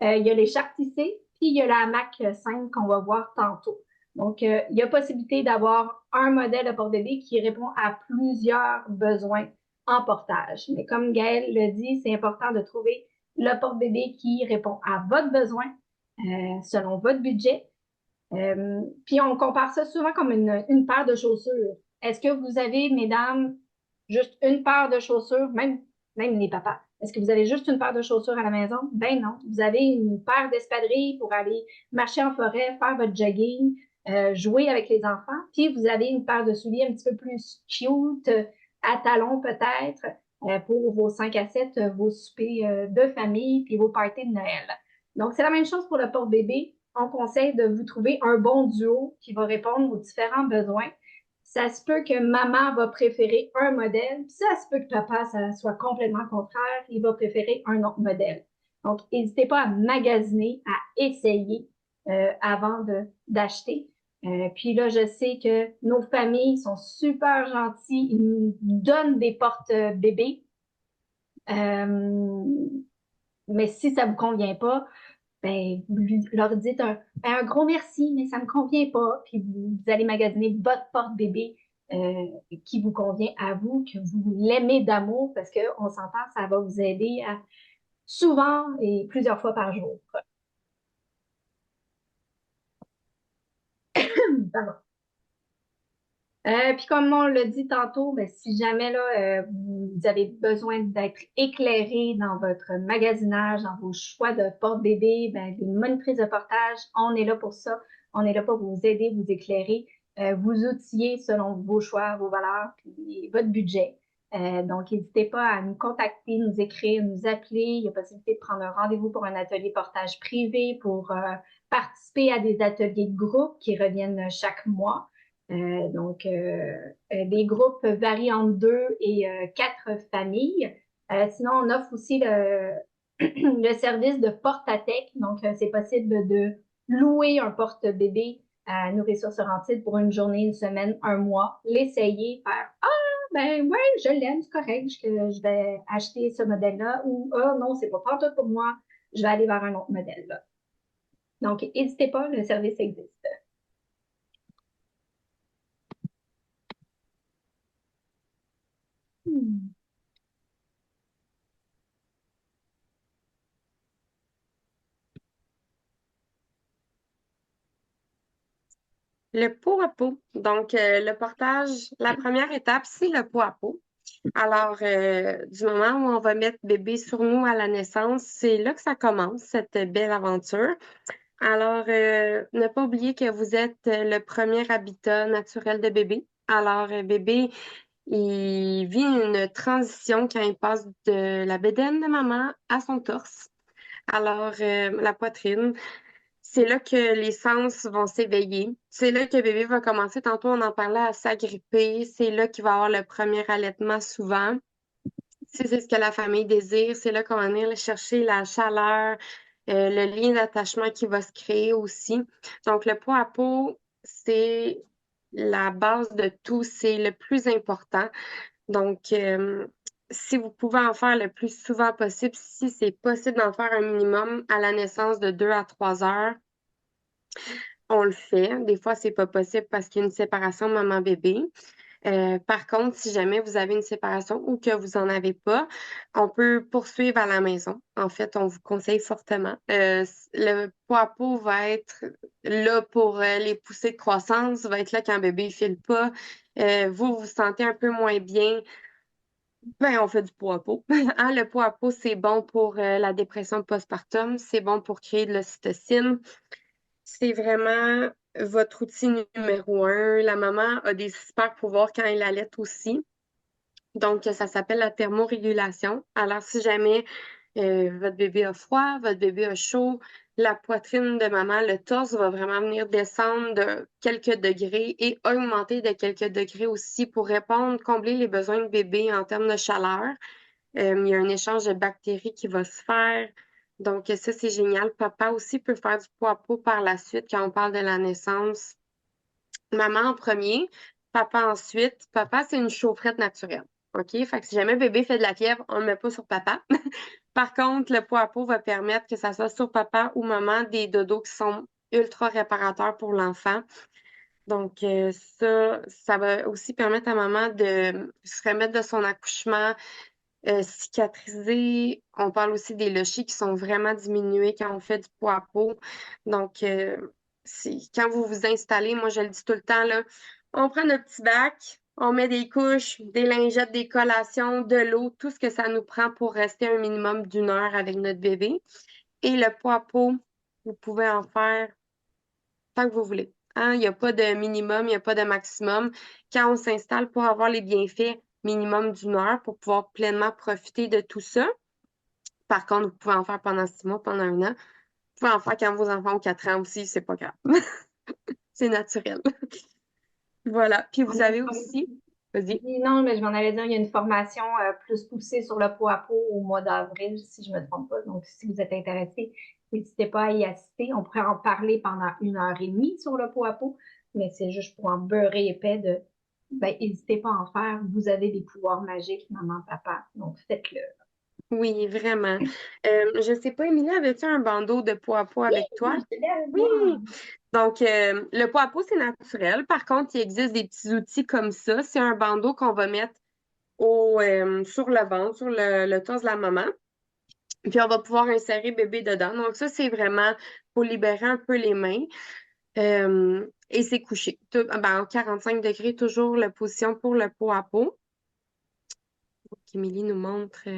Il y a l'écharpe tissée, puis il y a la hamac 5 qu'on va voir tantôt. Donc, il y a possibilité d'avoir un modèle de porte-bébé qui répond à plusieurs besoins en portage. Mais comme Gaëlle le dit, c'est important de trouver le porte-bébé qui répond à votre besoin selon votre budget. Puis on compare ça souvent comme une paire de chaussures. Est-ce que vous avez, mesdames, juste une paire de chaussures, même les papas? Est-ce que vous avez juste une paire de chaussures à la maison? Ben non. Vous avez une paire d'espadrilles pour aller marcher en forêt, faire votre jogging, jouer avec les enfants. Puis vous avez une paire de souliers un petit peu plus cute, à talons peut-être, pour vos 5 à 7, vos soupers de famille, puis vos parties de Noël. Donc, c'est la même chose pour le porte-bébé. On conseille de vous trouver un bon duo qui va répondre aux différents besoins. Ça se peut que maman va préférer un modèle, puis ça se peut que papa, ça soit complètement contraire, il va préférer un autre modèle. Donc, n'hésitez pas à magasiner, à essayer avant d'acheter. Puis là, je sais que nos familles sont super gentilles, ils nous donnent des porte-bébés. Mais si ça vous convient pas, ben, vous leur dites un gros merci, mais ça me convient pas. Puis vous allez magasiner votre porte-bébé qui vous convient à vous, que vous l'aimez d'amour, parce qu'on s'entend, ça va vous aider souvent et plusieurs fois par jour. Pardon. Puis comme on l'a dit tantôt, ben, si jamais là, vous avez besoin d'être éclairé dans votre magasinage, dans vos choix de porte-bébé, ben, les monitrices de portage, on est là pour ça. On est là pour vous aider, vous éclairer, vous outiller selon vos choix, vos valeurs, puis votre budget. Donc, n'hésitez pas à nous contacter, nous écrire, nous appeler. Il y a possibilité de prendre un rendez-vous pour un atelier portage privé, pour participer à des ateliers de groupe qui reviennent chaque mois. Donc, les groupes varient entre 2 et 4 familles. Sinon, on offre aussi le service de porte-à-tech. Donc, c'est possible de louer un porte-bébé à Nourriture sur Antide pour une journée, une semaine, un mois, l'essayer, faire « Ah, ben ouais, je l'aime, c'est correct, je vais acheter ce modèle-là » ou « Ah non, c'est pas tout pour moi, je vais aller vers un autre modèle. » là. Donc, n'hésitez pas, le service existe. Le pot à pot. Donc, le portage, la première étape, c'est le pot à pot. Alors, du moment où on va mettre bébé sur nous à la naissance, c'est là que ça commence, cette belle aventure. Alors, ne pas oublier que vous êtes le premier habitat naturel de bébé. Alors, bébé, il vit une transition quand il passe de la bédaine de maman à son torse. Alors, la poitrine, c'est là que les sens vont s'éveiller. C'est là que bébé va commencer, tantôt on en parlait, à s'agripper. C'est là qu'il va avoir le premier allaitement souvent. si c'est ce que la famille désire, c'est là qu'on va venir chercher la chaleur, le lien d'attachement qui va se créer aussi. Donc, le pot à pot, c'est la base de tout, c'est le plus important. Donc, si vous pouvez en faire le plus souvent possible, si c'est possible d'en faire un minimum à la naissance de 2 à 3 heures, on le fait. Des fois, c'est pas possible parce qu'il y a une séparation maman-bébé. Par contre, si jamais vous avez une séparation ou que vous en avez pas, on peut poursuivre à la maison. En fait, on vous conseille fortement. Le pot à pot va être là pour les poussées de croissance, va être là quand bébé ne file pas. Vous vous sentez un peu moins bien. Ben, on fait du pot à pot. Hein, le pot à pot, c'est bon pour la dépression postpartum, c'est bon pour créer de l'ocytocine. C'est vraiment votre outil numéro un. La maman a des super pouvoirs quand elle allait aussi. Donc, ça s'appelle la thermorégulation. Alors, si jamais votre bébé a froid, votre bébé a chaud, la poitrine de maman, le torse va vraiment venir descendre de quelques degrés et augmenter de quelques degrés aussi pour répondre, combler les besoins de bébé en termes de chaleur. Il y a un échange de bactéries qui va se faire. Donc, ça, c'est génial. Papa aussi peut faire du pot à pot par la suite quand on parle de la naissance. Maman en premier, papa ensuite. Papa, c'est une chaufferette naturelle. OK? Fait que si jamais bébé fait de la fièvre, on ne le met pas sur papa. Par contre, le pot à pot va permettre que ça soit sur papa ou maman des dodos qui sont ultra réparateurs pour l'enfant. Donc, ça va aussi permettre à maman de se remettre de son accouchement, cicatriser. On parle aussi des lochis qui sont vraiment diminués quand on fait du pot à pot. Donc, quand vous vous installez, moi je le dis tout le temps, là, on prend notre petit bac, on met des couches, des lingettes, des collations, de l'eau, tout ce que ça nous prend pour rester un minimum d'une heure avec notre bébé. Et le pot à pot, vous pouvez en faire tant que vous voulez. Hein? Il n'y a pas de minimum, il n'y a pas de maximum. Quand on s'installe pour avoir les bienfaits, minimum d'une heure pour pouvoir pleinement profiter de tout ça. Par contre, vous pouvez en faire pendant 6 mois, pendant un an. Vous pouvez en faire quand vos enfants ont 4 ans aussi, c'est pas grave. C'est naturel. Voilà. Puis vous avez aussi. Vas-y. Non, mais je m'en allais dire, il y a une formation plus poussée sur le pot à pot au mois d'avril, si je ne me trompe pas. Donc, si vous êtes intéressé, n'hésitez pas à y assister. On pourrait en parler pendant 1 heure et demie sur le pot à pot, mais c'est juste pour en beurrer épais de, ben, n'hésitez pas à en faire. Vous avez des pouvoirs magiques, maman, papa. Donc, faites-le. Oui, vraiment. Je sais pas, Émilie, avais-tu un bandeau de pot à pot avec toi? Oui, je l'aime Oui. bien. Donc, le pot à pot, c'est naturel. Par contre, il existe des petits outils comme ça. C'est un bandeau qu'on va mettre sur le ventre, sur le torse de la maman. Puis, on va pouvoir insérer bébé dedans. Donc, ça, c'est vraiment pour libérer un peu les mains. Et c'est couché. En 45 degrés, toujours la position pour le pot à pot. Donc, Émilie nous montre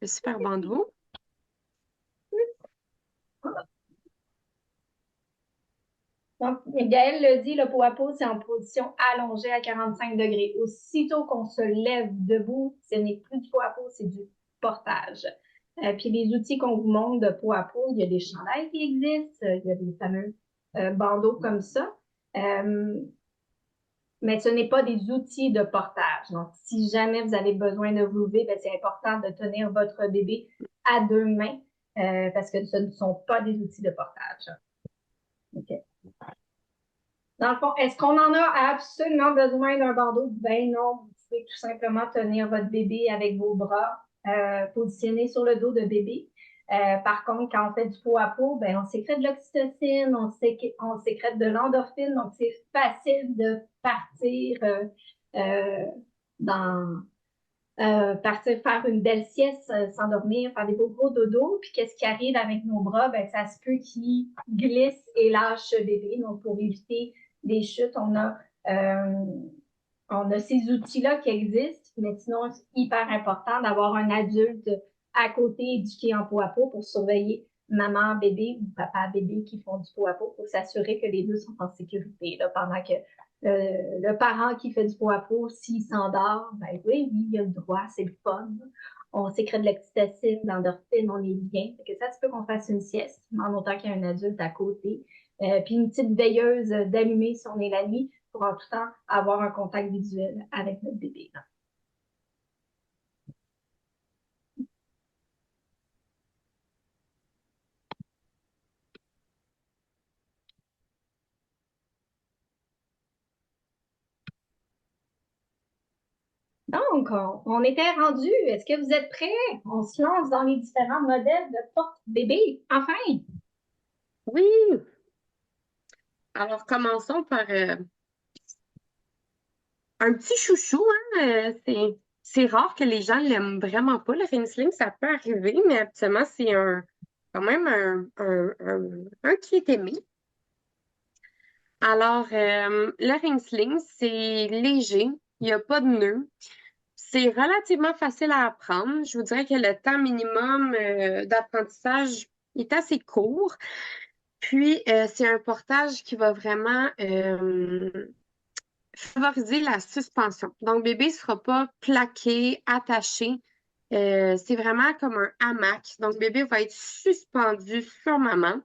le super bandeau. Donc, Gaëlle le dit, le pot à pot, c'est en position allongée à 45 degrés. Aussitôt qu'on se lève debout, ce n'est plus du pot à pot, c'est du portage. Puis les outils qu'on vous montre de pot à pot, il y a des chandails qui existent, il y a des fameux bandeaux comme ça. Mais ce n'est pas des outils de portage. Donc, si jamais vous avez besoin de vous lever, ben, c'est important de tenir votre bébé à 2 mains parce que ce ne sont pas des outils de portage. OK. Dans le fond, est-ce qu'on en a absolument besoin d'un bandeau? Ben non, vous pouvez tout simplement tenir votre bébé avec vos bras positionnés sur le dos de bébé. Par contre, quand on fait du pot à pot, ben, on sécrète de l'oxytocine, on sécrète de l'endorphine, donc c'est facile de partir dans partir faire une belle sieste, s'endormir, faire des beaux gros dodos. Puis qu'est-ce qui arrive avec nos bras? Ben, ça se peut qu'ils glissent et lâchent bébé. Donc, pour éviter des chutes, on a ces outils-là qui existent, mais sinon, c'est hyper important d'avoir un adulte à côté éduqué en pot à pot pour surveiller maman, bébé ou papa, bébé qui font du pot à pot pour s'assurer que les deux sont en sécurité là, pendant que le parent qui fait du pot à pot, s'il s'endort, ben oui, il a le droit, c'est le fun. On sécrète de l'oxytocine, de l'endorphine, on est bien. Fait que ça se peut qu'on fasse une sieste, en autant qu'il y a un adulte à côté. Puis une petite veilleuse d'allumer si on est la nuit pour en tout temps avoir un contact visuel avec notre bébé. Donc, on était rendu. Est-ce que vous êtes prêts? On se lance dans les différents modèles de porte-bébé. Enfin! Oui! Alors, commençons par un petit chouchou, hein? C'est rare que les gens l'aiment vraiment pas, le Rinsling, ça peut arriver, mais habituellement, c'est quand même un qui est aimé. Alors, le Rinsling, c'est léger, il n'y a pas de nœud. C'est relativement facile à apprendre. Je vous dirais que le temps minimum d'apprentissage est assez court. Puis, c'est un portage qui va vraiment favoriser la suspension. Donc, bébé ne sera pas plaqué, attaché. C'est vraiment comme un hamac. Donc, bébé va être suspendu sur maman.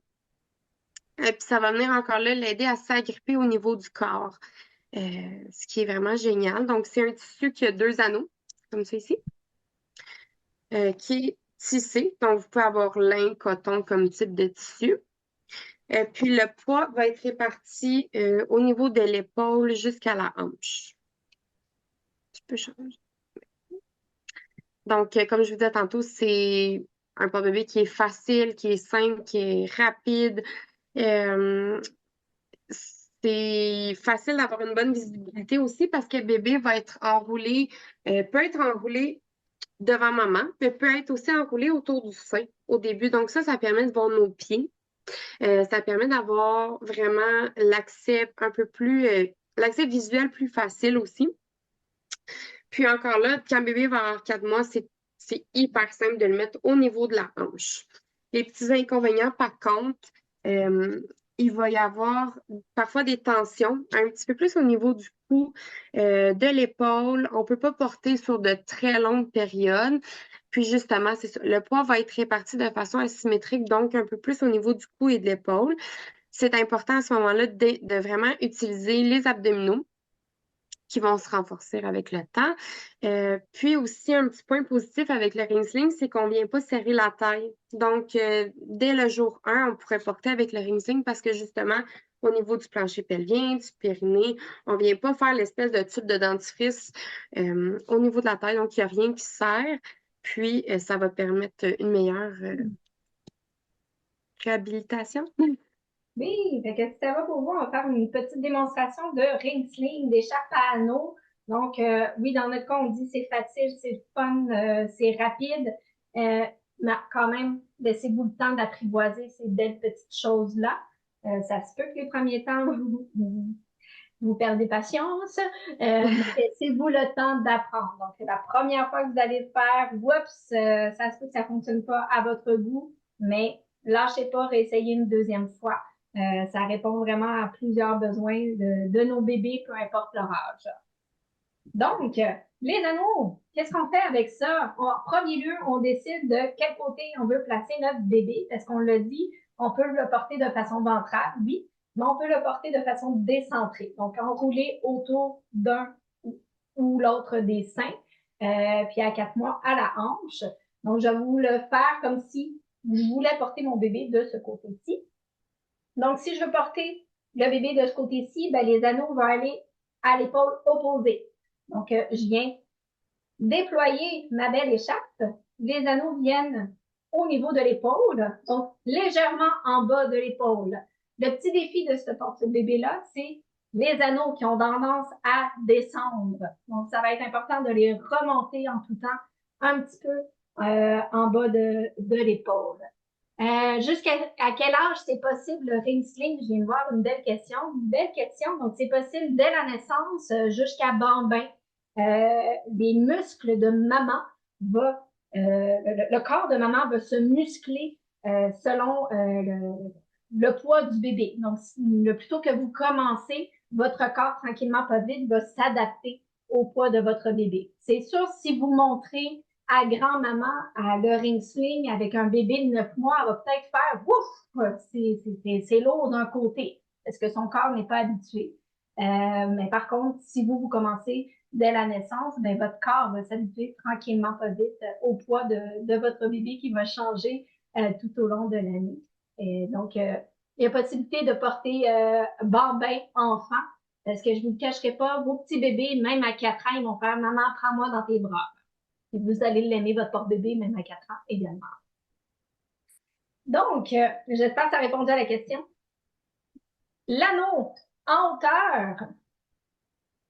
Et puis, ça va venir encore là l'aider à s'agripper au niveau du corps, ce qui est vraiment génial. Donc, c'est un tissu qui a 2 anneaux, comme ça ici, qui est tissé. Donc, vous pouvez avoir lin, coton comme type de tissu. Puis, le poids va être réparti au niveau de l'épaule jusqu'à la hanche. Tu peux changer. Donc, comme je vous disais tantôt, c'est un porte-bébé qui est facile, qui est simple, qui est rapide. Euh, c'est facile d'avoir une bonne visibilité aussi parce que bébé va être enroulé, peut être enroulé devant maman, mais peut être aussi enroulé autour du sein au début. Donc, ça permet de voir nos pieds. Ça permet d'avoir vraiment l'accès un peu plus, l'accès visuel plus facile aussi. Puis encore là, quand bébé va avoir 4 mois, c'est hyper simple de le mettre au niveau de la hanche. Les petits inconvénients, par contre, euh, il va y avoir parfois des tensions, un petit peu plus au niveau du cou, de l'épaule. On ne peut pas porter sur de très longues périodes. Puis justement, c'est ça. Le poids va être réparti de façon asymétrique, donc un peu plus au niveau du cou et de l'épaule. C'est important à ce moment-là de vraiment utiliser les abdominaux qui vont se renforcer avec le temps. Puis aussi, un petit point positif avec le Ringsling, c'est qu'on ne vient pas serrer la taille. Donc, dès le jour 1, on pourrait porter avec le Ringsling parce que justement, au niveau du plancher pelvien, du périnée, on ne vient pas faire l'espèce de tube de dentifrice au niveau de la taille. Donc, il n'y a rien qui serre. Puis, ça va permettre une meilleure réhabilitation. Oui, fait que si ça va pour vous, on va faire une petite démonstration de ring sling, d'écharpe à anneaux. Donc, oui, dans notre cas, on dit c'est facile, c'est fun, c'est rapide, mais quand même, laissez-vous le temps d'apprivoiser ces belles petites choses-là. Ça se peut que les premiers temps, vous perdez patience, mais laissez-vous le temps d'apprendre. Donc, la première fois que vous allez le faire, oups, ça se peut que ça ne fonctionne pas à votre goût, mais lâchez pas, réessayez une deuxième fois. Ça répond vraiment à plusieurs besoins de nos bébés, peu importe leur âge. Donc, les anneaux, qu'est-ce qu'on fait avec ça? En premier lieu, on décide de quel côté on veut placer notre bébé, parce qu'on l'a dit, on peut le porter de façon ventrale, oui, mais on peut le porter de façon décentrée, donc enroulé autour d'un ou l'autre des seins, puis à 4 mois à la hanche. Donc, je vais vous le faire comme si je voulais porter mon bébé de ce côté-ci. Donc, si je veux porter le bébé de ce côté-ci, ben, les anneaux vont aller à l'épaule opposée. Donc, je viens déployer ma belle écharpe. Les anneaux viennent au niveau de l'épaule, donc légèrement en bas de l'épaule. Le petit défi de ce porte-bébé-là, c'est les anneaux qui ont tendance à descendre. Donc, ça va être important de les remonter en tout temps un petit peu en bas de l'épaule. Jusqu'à quel âge c'est possible le ring sling? Je viens de voir une belle question. Une belle question. Donc, c'est possible dès la naissance jusqu'à bambin. Les muscles de maman le corps de maman va se muscler selon le poids du bébé. Donc, le plus tôt que vous commencez, votre corps, tranquillement, pas vite, va s'adapter au poids de votre bébé. C'est sûr, si vous montrez à grand-maman à le ring sling avec un bébé de 9 mois, elle va peut-être faire ouf, c'est lourd d'un côté, parce que son corps n'est pas habitué. Mais par contre, si vous commencez dès la naissance, ben, votre corps va s'habituer tranquillement, pas vite, au poids de votre bébé qui va changer tout au long de l'année. Et donc, il y a possibilité de porter bambin enfant Parce que je ne vous le cacherai pas, vos petits bébés, même à 4 ans, ils vont faire « Maman, prends-moi dans tes bras ». Et vous allez l'aimer, votre porte-bébé, même à 4 ans également. Donc, j'espère que ça a répondu à la question. L'anneau en hauteur,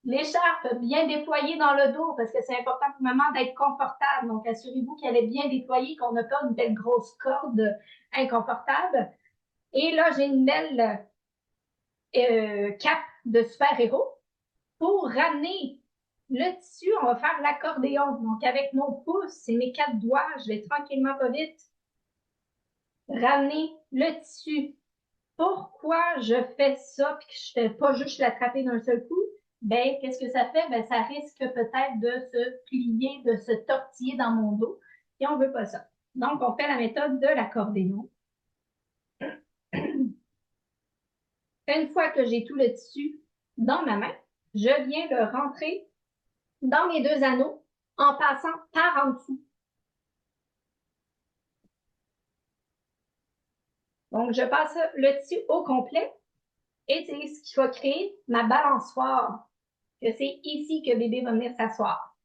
l'écharpe bien déployée dans le dos, parce que c'est important pour maman d'être confortable. Donc, assurez-vous qu'elle est bien déployée, qu'on n'a pas une belle grosse corde inconfortable. Et là, j'ai une belle cape de super-héros. Pour ramener le tissu, on va faire l'accordéon. Donc, avec mon pouce et mes 4 doigts, je vais tranquillement, pas vite, ramener le tissu. Pourquoi je fais ça puis que je fais pas juste l'attraper d'un seul coup? Ben, qu'est-ce que ça fait? Ben, ça risque peut-être de se plier, de se tortiller dans mon dos. Et on veut pas ça. Donc, on fait la méthode de l'accordéon. Une fois que j'ai tout le tissu dans ma main, je viens le rentrer dans mes 2 anneaux en passant par en dessous. Donc, je passe le tissu au complet et c'est ce qui va créer ma balançoire, que c'est ici que bébé va venir s'asseoir.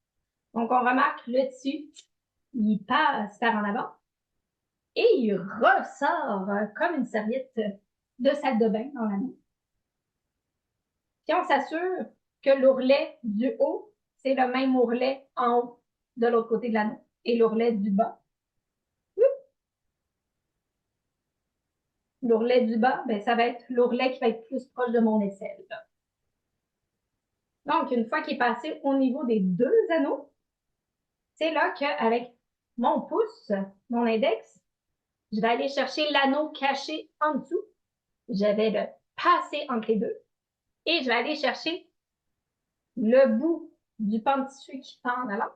Donc, on remarque le tissu, il passe par en avant et il ressort comme une serviette de salle de bain dans l'anneau. Puis, on s'assure que l'ourlet du haut, c'est le même ourlet en haut de l'autre côté de l'anneau et l'ourlet du bas. L'ourlet du bas, ben, ça va être l'ourlet qui va être plus proche de mon aisselle. Donc, une fois qu'il est passé au niveau des 2 anneaux, c'est là qu'avec mon pouce, mon index, je vais aller chercher l'anneau caché en dessous. Je vais le passer entre les 2 et je vais aller chercher le bout du pan de tissu qui pend en avant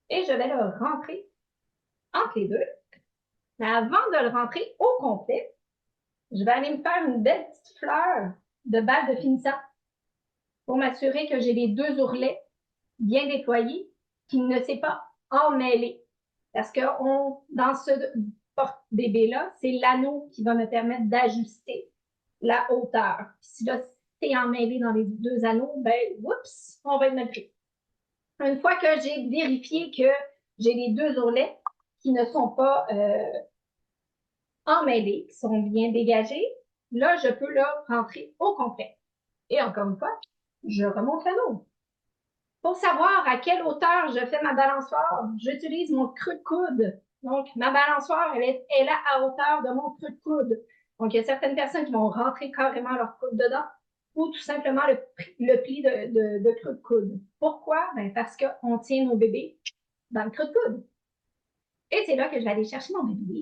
et je vais le rentrer entre les 2. Mais avant de le rentrer au complet, je vais aller me faire une belle petite fleur de balle de finissant pour m'assurer que j'ai les 2 ourlets bien déployés, qui ne s'est pas emmêlé. Parce que dans ce porte-bébé-là, c'est l'anneau qui va me permettre d'ajuster la hauteur. Si là, c'est emmêlé dans les 2 anneaux, ben, oups, on va être mal pris. Une fois que j'ai vérifié que j'ai les 2 ourlets qui ne sont pas emmêlés, qui sont bien dégagés, là, je peux le rentrer au complet. Et encore une fois, je remonte l'anneau. Pour savoir à quelle hauteur je fais ma balançoire, j'utilise mon creux de coude. Donc, ma balançoire, elle est là à hauteur de mon creux de coude. Donc, il y a certaines personnes qui vont rentrer carrément leur coude dedans ou tout simplement le pli de creux de coude. Pourquoi? Ben, parce qu'on tient nos bébés dans le creux de coude. Et c'est là que je vais aller chercher mon bébé.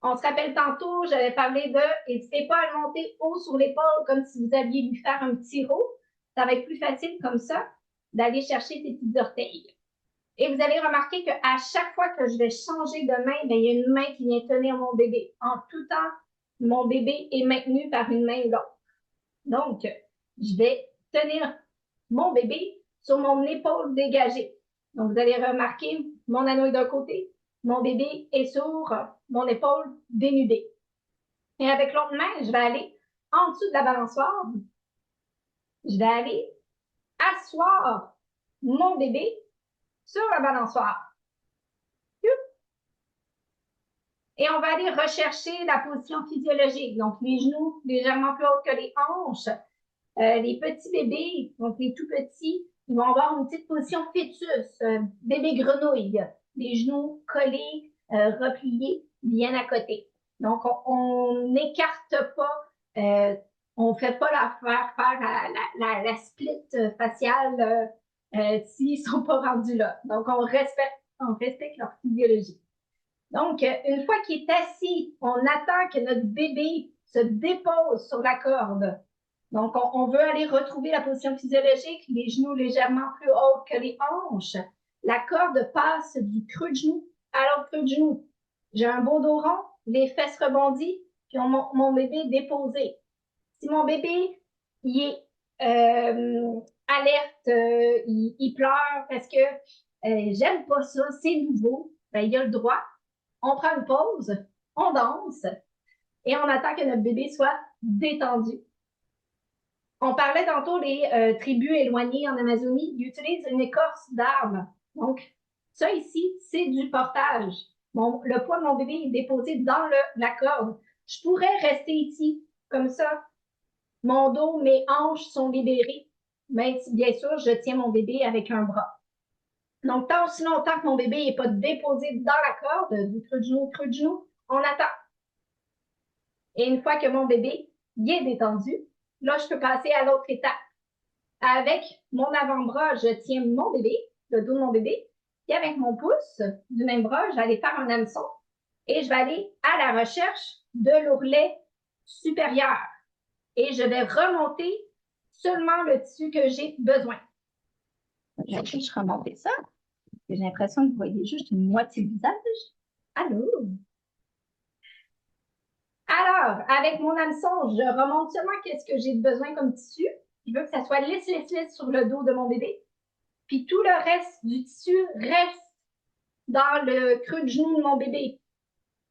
On se rappelle tantôt, j'avais parlé de n'hésitez pas à le monter haut sur l'épaule comme si vous alliez lui faire un petit rot. Ça va être plus facile comme ça d'aller chercher ses petits orteils. Et vous allez remarquer qu'à chaque fois que je vais changer de main, bien, il y a une main qui vient tenir mon bébé. En tout temps, mon bébé est maintenu par une main ou l'autre. Donc, je vais tenir mon bébé sur mon épaule dégagée. Donc, vous allez remarquer, mon anneau est d'un côté, mon bébé est sur mon épaule dénudée. Et avec l'autre main, je vais aller en dessous de la balançoire. Je vais aller asseoir mon bébé sur la balançoire. Et on va aller rechercher la position physiologique. Donc, les genoux légèrement plus hauts que les hanches. Les petits bébés, donc les tout petits, ils vont avoir une petite position fœtus, bébé grenouille. Les genoux collés, repliés, bien à côté. Donc, on n'écarte pas, on ne fait pas faire la split faciale s'ils ne sont pas rendus là. Donc, on respecte leur physiologie. Donc, une fois qu'il est assis, on attend que notre bébé se dépose sur la corde. Donc, on veut aller retrouver la position physiologique, les genoux légèrement plus hauts que les hanches. La corde passe du creux de genou à l'autre creux de genou. J'ai un beau dos rond, les fesses rebondies, puis mon bébé déposé. Si mon bébé, il est alerte, il pleure parce que j'aime pas ça, c'est nouveau, ben, il a le droit. On prend une pause, on danse et on attend que notre bébé soit détendu. On parlait tantôt des tribus éloignées en Amazonie. Ils utilisent une écorce d'arbre. Donc, ça ici, c'est du portage. Le poids de mon bébé est déposé dans la corde. Je pourrais rester ici, comme ça. Mon dos, mes hanches sont libérées. Mais bien sûr, je tiens mon bébé avec un bras. Donc, tant aussi longtemps que mon bébé n'est pas déposé dans la corde, du creux de genou, on attend. Et une fois que mon bébé est détendu, là, je peux passer à l'autre étape. Avec mon avant-bras, je tiens mon bébé, le dos de mon bébé, et avec mon pouce du même bras, je vais aller faire un hameçon et je vais aller à la recherche de l'ourlet supérieur. Et je vais remonter seulement le tissu que j'ai besoin. Je vais juste remonter ça. J'ai l'impression que vous voyez juste une moitié du visage. Allô? Alors, avec mon hameçon, je remonte seulement qu'est-ce que j'ai besoin comme tissu. Je veux que ça soit lisse sur le dos de mon bébé. Puis tout le reste du tissu reste dans le creux de genou de mon bébé.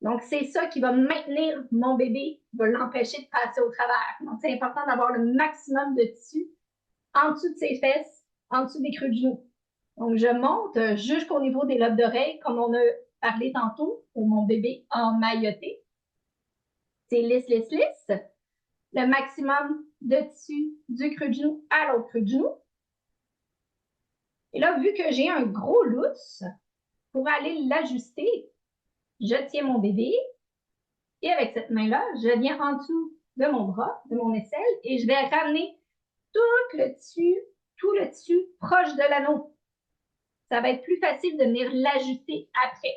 Donc, c'est ça qui va maintenir mon bébé, va l'empêcher de passer au travers. Donc, c'est important d'avoir le maximum de tissu en dessous de ses fesses, en dessous des creux de genoux. Donc, je monte jusqu'au niveau des lobes d'oreilles, comme on a parlé tantôt, pour mon bébé emmailloté. C'est lisse. Le maximum de tissu du creux de genou à l'autre creux de genou. Et là, vu que j'ai un gros lousse, pour aller l'ajuster, je tiens mon bébé et avec cette main-là, je viens en dessous de mon bras, de mon aisselle, et je vais ramener tout le tissu proche de l'anneau. Ça va être plus facile de venir l'ajuster après.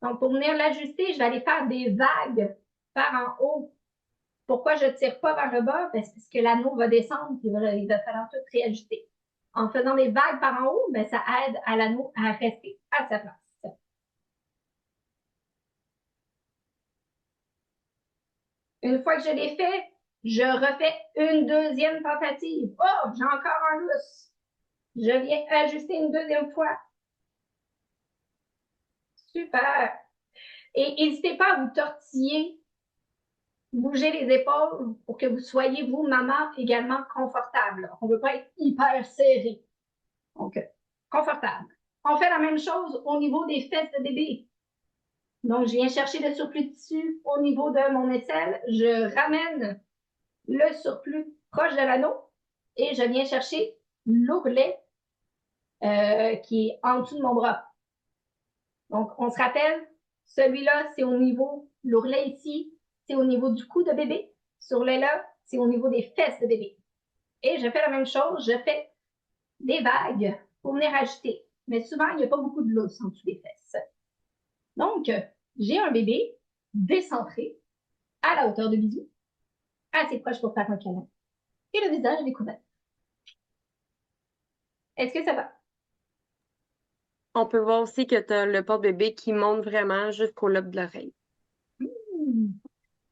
Donc, pour venir l'ajuster, je vais aller faire des vagues par en haut. Pourquoi je ne tire pas vers le bas? Parce que l'anneau va descendre, il va falloir tout réajuster. En faisant des vagues par en haut, ça aide à l'anneau à rester à sa place. Une fois que je l'ai fait, je refais une deuxième tentative. Oh, j'ai encore un lousse. Je viens ajuster une deuxième fois. Super. Et n'hésitez pas à vous tortiller, bouger les épaules pour que vous soyez, vous, maman, également confortable. On ne veut pas être hyper serré. Donc, confortable. On fait la même chose au niveau des fesses de bébé. Donc, je viens chercher le surplus de tissu au niveau de mon aisselle. Je ramène le surplus proche de l'anneau et je viens chercher l'ourlet qui est en dessous de mon bras. Donc, on se rappelle, celui-là, c'est au niveau, l'ourlet ici, c'est au niveau du cou de bébé. Ce ourlet-là, c'est au niveau des fesses de bébé. Et je fais la même chose, je fais des vagues pour venir ajouter. Mais souvent, il n'y a pas beaucoup de lousse en dessous des fesses. Donc, j'ai un bébé décentré, à la hauteur de bisou, assez proche pour faire un câlin. Et le visage découvert. Est-ce que ça va? On peut voir aussi que tu as le porte-bébé qui monte vraiment jusqu'au lobe de l'oreille.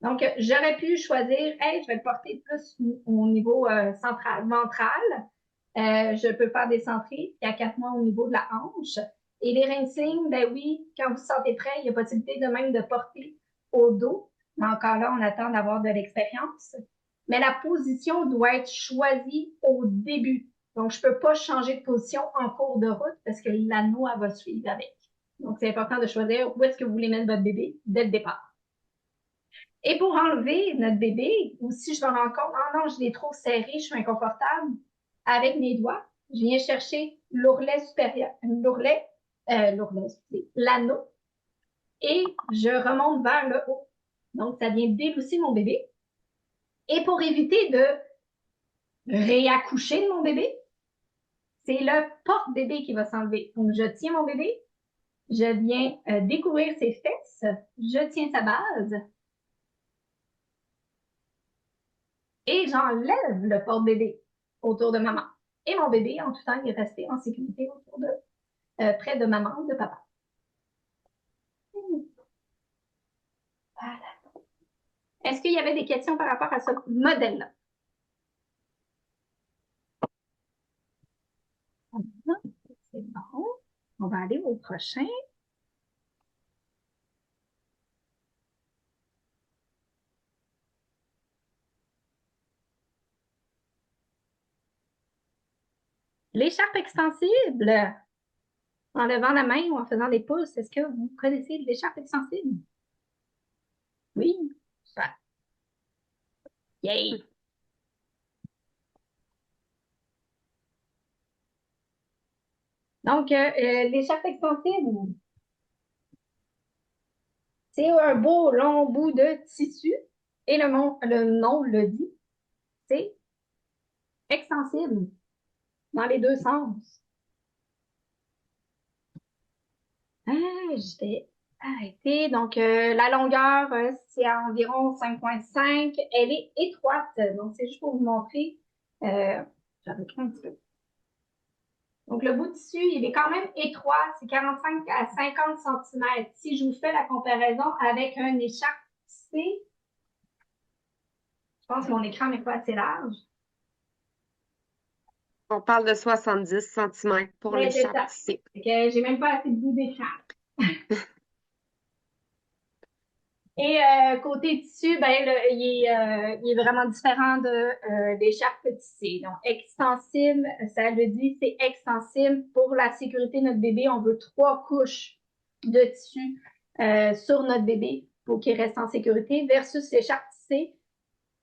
Donc, j'aurais pu choisir, hey, je vais le porter plus au niveau central, ventral. Je peux faire des centrés, puis à 4 mois au niveau de la hanche. Et les rincings, ben oui, quand vous sentez prêt, il y a possibilité de même de porter au dos. Mais encore là, on attend d'avoir de l'expérience. Mais la position doit être choisie au début. Donc, je ne peux pas changer de position en cours de route parce que l'anneau, elle va suivre avec. Donc, c'est important de choisir où est-ce que vous voulez mettre votre bébé dès le départ. Et pour enlever notre bébé, ou si je me rends compte, oh non, je l'ai trop serré, je suis inconfortable, avec mes doigts, je viens chercher l'ourlet supérieur, l'anneau, et je remonte vers le haut. Donc, ça vient délousser mon bébé. Et pour éviter de réaccoucher de mon bébé, c'est le porte-bébé qui va s'enlever. Donc, je tiens mon bébé, je viens découvrir ses fesses, je tiens sa base, et j'enlève le porte-bébé autour de maman. Et mon bébé, en tout temps, il est resté en sécurité autour de, près de maman ou de papa. Voilà. Est-ce qu'il y avait des questions par rapport à ce modèle-là? C'est bon. On va aller au prochain. L'écharpe extensible, en levant la main ou en faisant des pouces, est-ce que vous connaissez l'écharpe extensible? Oui? Super. Yay! Donc, l'écharpe extensible, c'est un beau long bout de tissu et le nom le dit, c'est extensible dans les deux sens. Je vais arrêter. Donc, la longueur, c'est à environ 5,5. Elle est étroite. Donc, c'est juste pour vous montrer. J'avais un petit peu. Donc, le bout de tissu, il est quand même étroit. C'est 45 à 50 cm. Si je vous fais la comparaison avec un écharpe tissé, je pense que mon écran n'est pas assez large. On parle de 70 cm pour Mais c'est l'écharpe ça. tissée. J'ai même pas assez de bout d'écran. Et côté tissu, ben, il est vraiment différent des charpes tissées. Donc, extensible, ça le dit, c'est extensible. Pour la sécurité de notre bébé, on veut 3 couches de tissu sur notre bébé pour qu'il reste en sécurité, versus l'écharpe tissée.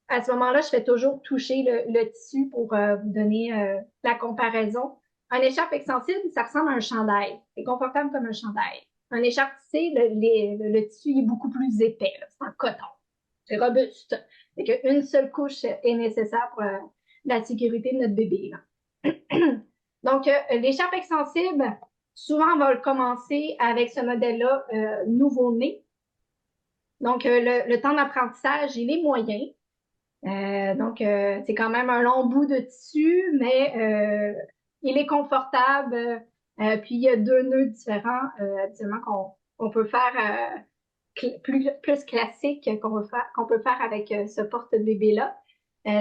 À ce moment-là, je fais toujours toucher le tissu pour vous donner la comparaison. Un écharpe extensible, ça ressemble à un chandail. C'est confortable comme un chandail. Un écharpe tissé, le tissu est beaucoup plus épais. C'est en coton. C'est robuste. C'est qu'une seule couche est nécessaire pour la sécurité de notre bébé. Là. Donc, l'écharpe extensible, souvent, on va le commencer avec ce modèle-là nouveau-né. Donc, le temps d'apprentissage, il est moyen. Donc, c'est quand même un long bout de tissu, mais il est confortable. Puis, il y a 2 nœuds différents, habituellement, qu'on peut faire plus classique qu'on peut faire avec ce porte-bébé-là.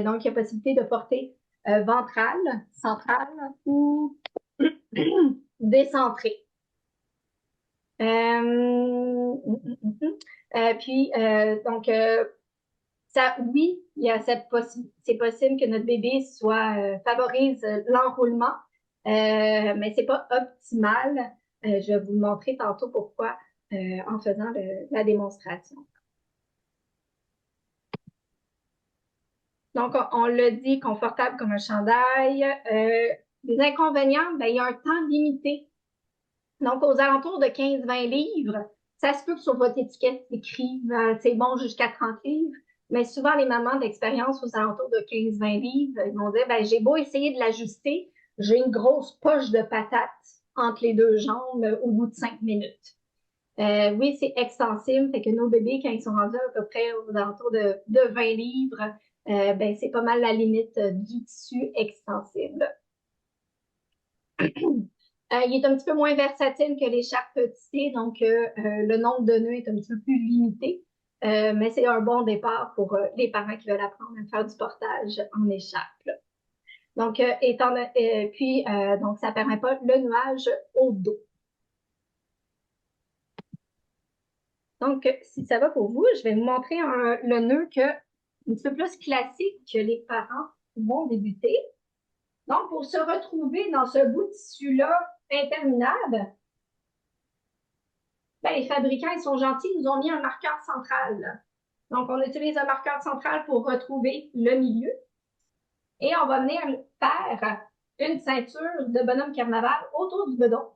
Donc, il y a possibilité de porter ventrale, centrale ou décentré. Puis, donc, ça, oui, il y a c'est possible que notre bébé favorise l'enroulement, mais c'est pas optimal. Je vais vous le montrer tantôt pourquoi en faisant la démonstration. Donc, on l'a dit, confortable comme un chandail. Les inconvénients, ben, il y a un temps limité. Donc, aux alentours de 15-20 livres, ça se peut que sur votre étiquette, écrit c'est bon jusqu'à 30 livres. Mais souvent, les mamans d'expérience aux alentours de 15-20 livres, ils vont dire, ben, j'ai beau essayer de l'ajuster, j'ai une grosse poche de patates entre les deux jambes au bout de 5 minutes. Oui, c'est extensible, fait que nos bébés, quand ils sont rendus à peu près aux alentours de 20 livres, ben, c'est pas mal la limite du tissu extensible. Il est un petit peu moins versatile que l'écharpe tissée, donc le nombre de nœuds est un petit peu plus limité. Mais c'est un bon départ pour les parents qui veulent apprendre à faire du portage en écharpe. Là. Donc, donc, ça ne permet pas le nouage au dos. Donc, si ça va pour vous, je vais vous montrer le nœud un petit peu plus classique que les parents vont débuter. Donc, pour se retrouver dans ce bout de tissu-là interminable, ben, les fabricants, ils sont gentils, ils nous ont mis un marqueur central. Donc, on utilise un marqueur central pour retrouver le milieu. Et on va venir faire une ceinture de bonhomme carnaval autour du bedon.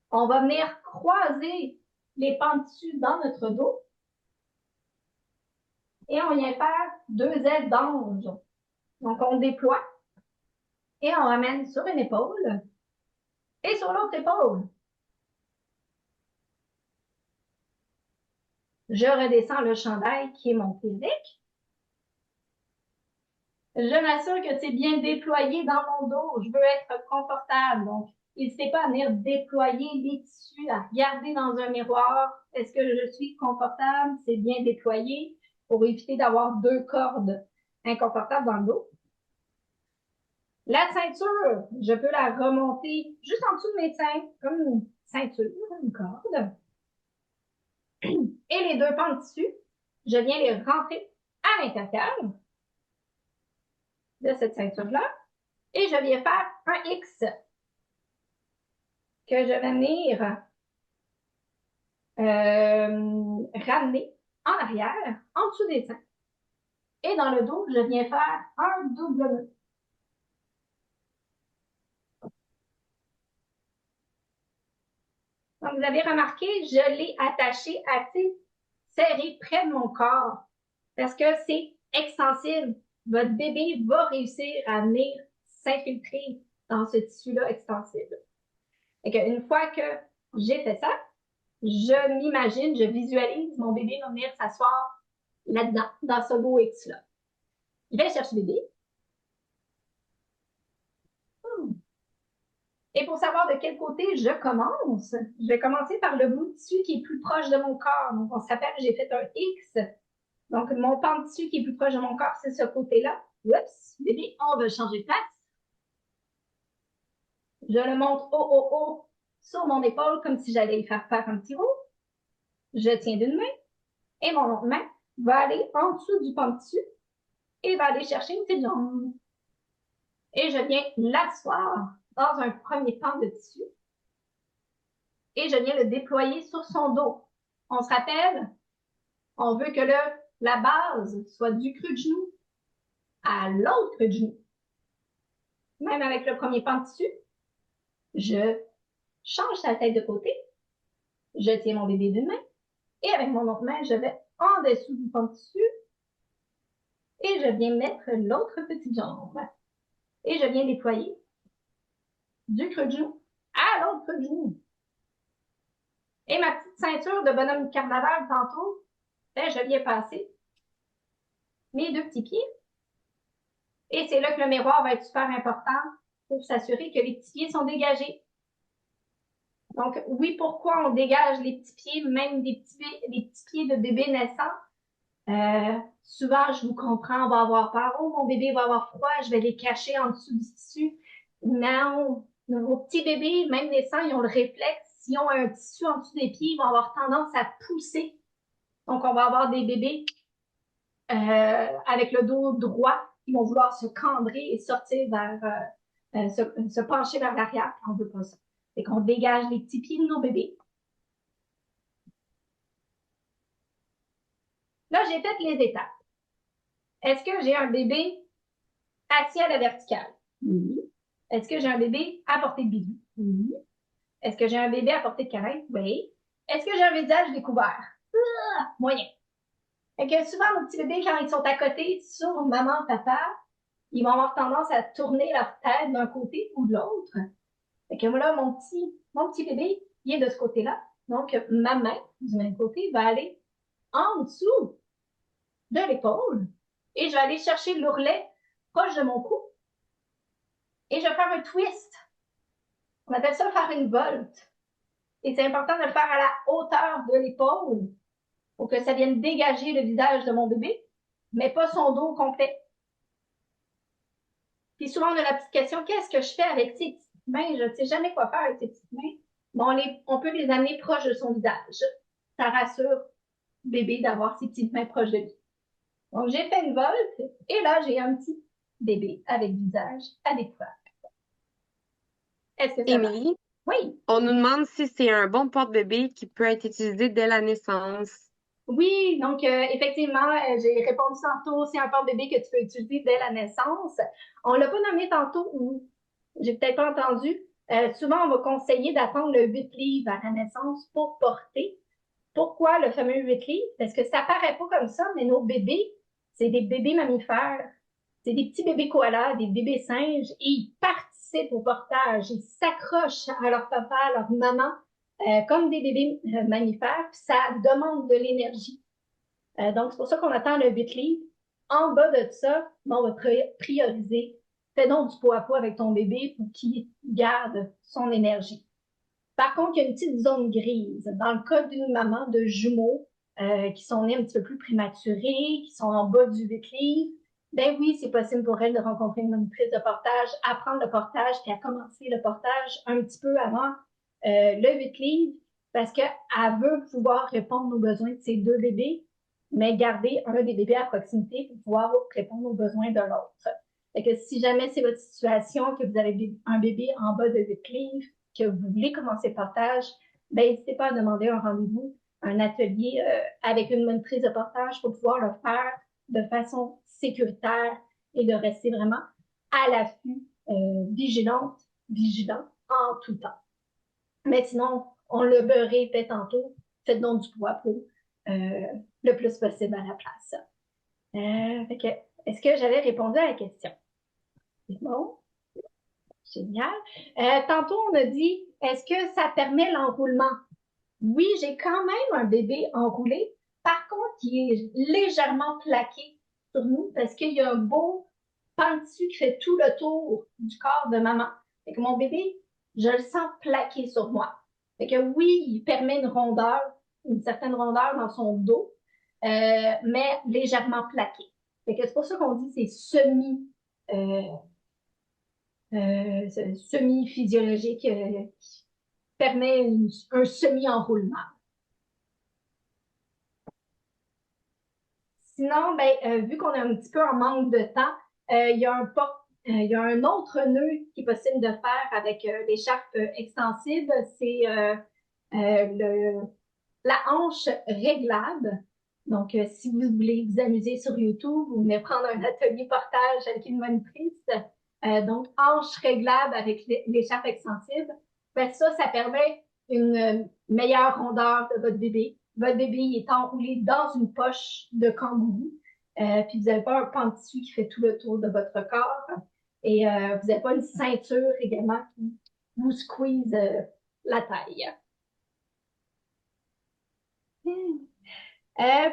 On va venir croiser les pans de tissu dans notre dos. Et on vient faire 2 ailes d'ange. Donc, on déploie et on ramène sur une épaule et sur l'autre épaule. Je redescends le chandail qui est mon physique. Je m'assure que c'est bien déployé dans mon dos. Je veux être confortable. Donc, n'hésitez pas à venir déployer les tissus, à regarder dans un miroir. Est-ce que je suis confortable? C'est bien déployé pour éviter d'avoir 2 cordes inconfortables dans le dos. La ceinture, je peux la remonter juste en dessous de mes seins, comme une ceinture, une corde. Et les 2 pans de tissu, je viens les rentrer à l'intérieur de cette ceinture-là Et je viens faire un X que je vais venir ramener en arrière, en dessous des seins. Et dans le dos, je viens faire un double nœud. Donc, vous avez remarqué, je l'ai attaché assez serré près de mon corps parce que c'est extensible. Votre bébé va réussir à venir s'infiltrer dans ce tissu-là extensible. Et qu'une fois que j'ai fait ça, je m'imagine, je visualise mon bébé venir s'asseoir là-dedans, dans ce beau X-là. Je vais chercher le bébé. Et pour savoir de quel côté je commence, je vais commencer par le bout de tissu qui est plus proche de mon corps. Donc, on se rappelle, j'ai fait un X. Donc, mon pan de tissu qui est plus proche de mon corps, c'est ce côté-là. Oups, bébé, on va changer de place. Je le monte haut sur mon épaule comme si j'allais y faire un petit roux. Je tiens d'une main et mon autre main va aller en dessous du pan de tissu et va aller chercher une petite jambe. Et je viens l'asseoir dans un premier pan de tissu et je viens le déployer sur son dos. On se rappelle, on veut que la base soit du cru de genou à l'autre cru de genou. Même avec le premier pan de tissu, je change sa tête de côté, je tiens mon bébé d'une main et avec mon autre main, je vais en dessous du pan de tissu et je viens mettre l'autre petite jambe. Et je viens déployer du cru de genou à l'autre cru de genou. Et ma petite ceinture de bonhomme carnaval tantôt, ben, je viens passer mes deux petits pieds. Et c'est là que le miroir va être super important pour s'assurer que les petits pieds sont dégagés. Donc, oui, pourquoi on dégage les petits pieds, même les petits pieds de bébé naissant? Souvent, je vous comprends, on va avoir peur. Oh, mon bébé va avoir froid, je vais les cacher en dessous du tissu. Non, nos petits bébés, même naissants, ils ont le réflexe. S'ils ont un tissu en dessous des pieds, ils vont avoir tendance à pousser. Donc, on va avoir des bébés avec le dos droit. Ils vont vouloir se cambrer et sortir vers, se pencher vers l'arrière. On ne veut pas ça. Fait qu'on dégage les petits pieds de nos bébés. Là, j'ai fait les étapes. Est-ce que j'ai un bébé assis à la verticale? Oui. Est-ce que j'ai un bébé à portée de bisou? Oui. Est-ce que j'ai un bébé à portée de câlin? Oui. Est-ce que j'ai un visage découvert? Moyen. Fait que souvent, nos petits bébés, quand ils sont à côté sur maman, papa, ils vont avoir tendance à tourner leur tête d'un côté ou de l'autre. Fait que là, mon petit bébé, il est de ce côté-là. Donc, ma main, du même côté, va aller en dessous de l'épaule et je vais aller chercher l'ourlet proche de mon cou et je vais faire un twist. On appelle ça faire une volte. Et c'est important de le faire à la hauteur de l'épaule pour que ça vienne dégager le visage de mon bébé, mais pas son dos complet. Puis souvent, on a la petite question, qu'est-ce que je fais avec ces petites mains? Je ne sais jamais quoi faire avec ces petites mains. Bon, on peut les amener proche de son visage. Ça rassure le bébé d'avoir ses petites mains proches de lui. Donc, j'ai fait une volte et là, j'ai un petit bébé avec visage à découvert. Est-ce que ça va? Émilie, Oui. on nous demande si c'est un bon porte-bébé qui peut être utilisé dès la naissance. Oui, donc effectivement, j'ai répondu tantôt, c'est un porte-bébé que tu peux utiliser dès la naissance. On l'a pas nommé tantôt ou j'ai peut-être pas entendu. Souvent, on va conseiller d'attendre le 8 livres à la naissance pour porter. Pourquoi le fameux 8 livres? Parce que ça paraît pas comme ça, mais nos bébés, c'est des bébés mammifères. C'est des petits bébés koalas, des bébés singes, et ils participent au portage. Ils s'accrochent à leur papa, à leur maman, comme des bébés mammifères, puis ça demande de l'énergie. Donc, c'est pour ça qu'on attend le 8 livres. En bas de ça, on va prioriser. Fais donc du pot à pot avec ton bébé pour qu'il garde son énergie. Par contre, il y a une petite zone grise. Dans le cas d'une maman de jumeaux qui sont nés un petit peu plus prématurés, qui sont en bas du 8 livres, ben oui, c'est possible pour elle de rencontrer une monitrice de portage, apprendre le portage, puis à commencer le portage un petit peu avant le 8 livres, parce qu'elle veut pouvoir répondre aux besoins de ses deux bébés, mais garder un des bébés à proximité pour pouvoir répondre aux besoins de l'autre. Fait que si jamais c'est votre situation, que vous avez un bébé en bas de 8 livres, que vous voulez commencer le portage, ben, n'hésitez pas à demander un rendez-vous, un atelier avec une monitrice de portage pour pouvoir le faire de façon sécuritaire et de rester vraiment à l'affût, vigilant en tout temps. Mais sinon, on le répète tantôt, faites donc du poids pour le plus possible à la place. Est-ce que j'avais répondu à la question? C'est bon? Génial. Tantôt, on a dit, est-ce que ça permet l'enroulement? Oui, j'ai quand même un bébé enroulé. Par contre, il est légèrement plaqué sur nous parce qu'il y a un beau pan dessus qui fait tout le tour du corps de maman. Fait que mon bébé, je le sens plaqué sur moi. Fait que oui, il permet une rondeur, une certaine rondeur dans son dos, mais légèrement plaqué. Fait que c'est pour ça qu'on dit c'est euh, semi-physiologique qui permet un semi-enroulement. Sinon, ben, vu qu'on est un petit peu en manque de temps, il y a un autre nœud qui est possible de faire avec l'écharpe extensible, c'est la hanche réglable. Donc, si vous voulez vous amuser sur YouTube, vous venez prendre un atelier portage avec une monitrice. Donc, hanche réglable avec l'écharpe extensible. Ben, ça permet une meilleure rondeur de votre bébé. Votre bébé il est enroulé dans une poche de kangourou. Puis vous n'avez pas un pan dessus qui fait tout le tour de votre corps. Et vous n'avez pas une ceinture également qui vous squeeze la taille.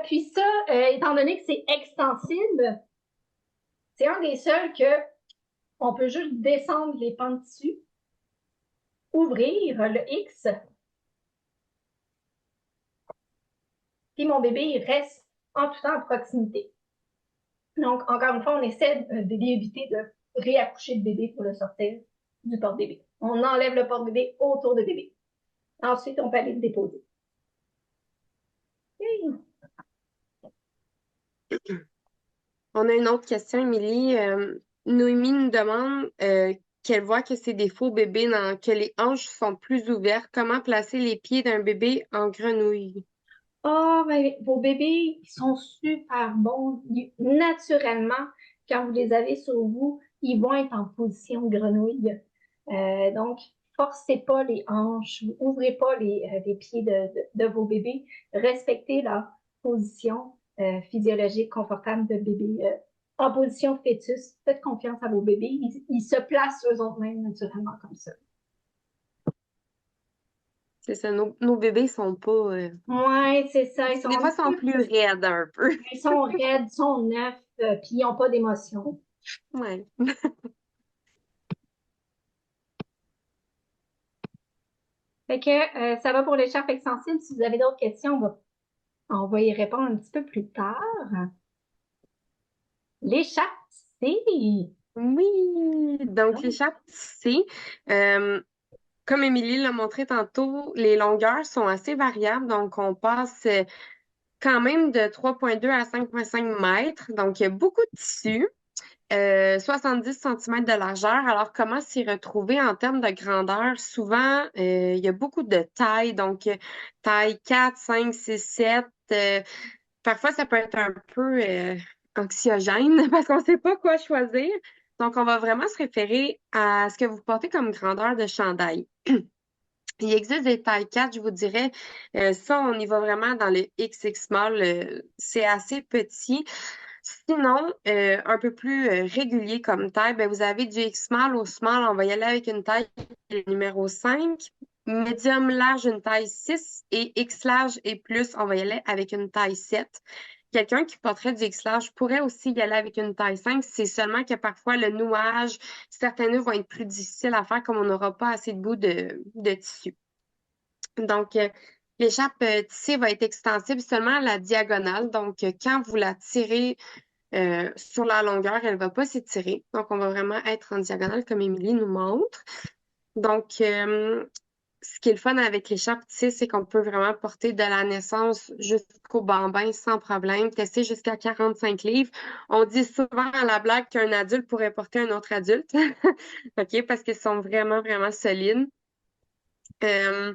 Puis ça, étant donné que c'est extensible, c'est un des seuls que on peut juste descendre les pans dessus, ouvrir le X, puis mon bébé il reste en tout temps à proximité. Donc, encore une fois, on essaie d'éviter de réaccoucher le bébé pour le sortir du porte-bébé. On enlève le porte-bébé autour de bébé. Ensuite, on peut aller le déposer. On a une autre question, Émilie. Noémie nous demande qu'elle voit que c'est des faux bébés, que les hanches sont plus ouvertes. Comment placer les pieds d'un bébé en grenouille? Oh, ben, vos bébés, ils sont super bons. Naturellement, quand vous les avez sur vous, ils vont être en position grenouille. Donc, forcez pas les hanches, ouvrez pas les pieds de vos bébés. Respectez leur position physiologique confortable de bébé. En position fœtus, faites confiance à vos bébés. Ils se placent eux-mêmes naturellement comme ça. C'est ça, nos bébés sont pas. Ouais, c'est ça. Des fois, ils sont plus raides un peu. Ils sont raides, ils sont neufs, puis ils n'ont pas d'émotion. Ouais. Fait que ça va pour l'écharpe extensible. Si vous avez d'autres questions, on va y répondre un petit peu plus tard. L'écharpe, c'est... Oui, donc l'écharpe tissée, comme Émilie l'a montré tantôt, les longueurs sont assez variables, donc on passe quand même de 3,2 à 5,5 mètres, donc il y a beaucoup de tissu, 70 cm de largeur. Alors, comment s'y retrouver en termes de grandeur? Souvent, il y a beaucoup de tailles, donc taille 4, 5, 6, 7. Parfois, ça peut être un peu anxiogène parce qu'on ne sait pas quoi choisir. Donc, on va vraiment se référer à ce que vous portez comme grandeur de chandail. Il existe des tailles 4, je vous dirais. Ça, on y va vraiment dans le XX small. C'est assez petit. Sinon, un peu plus régulier comme taille, ben, vous avez du X small au small. On va y aller avec une taille numéro 5. Médium large, une taille 6. Et X large et plus, on va y aller avec une taille 7. Quelqu'un qui porterait du X large pourrait aussi y aller avec une taille 5. C'est seulement que parfois le nouage, certains nœuds vont être plus difficiles à faire comme on n'aura pas assez de bout de tissu. Donc, l'écharpe tissée va être extensible seulement à la diagonale. Donc, quand vous la tirez sur la longueur, elle ne va pas s'étirer. Donc, on va vraiment être en diagonale comme Émilie nous montre. Donc, ce qui est le fun avec l'écharpe tissée, c'est qu'on peut vraiment porter de la naissance jusqu'au bambin sans problème, tester jusqu'à 45 livres. On dit souvent à la blague qu'un adulte pourrait porter un autre adulte, OK, parce qu'ils sont vraiment, vraiment solides. Euh,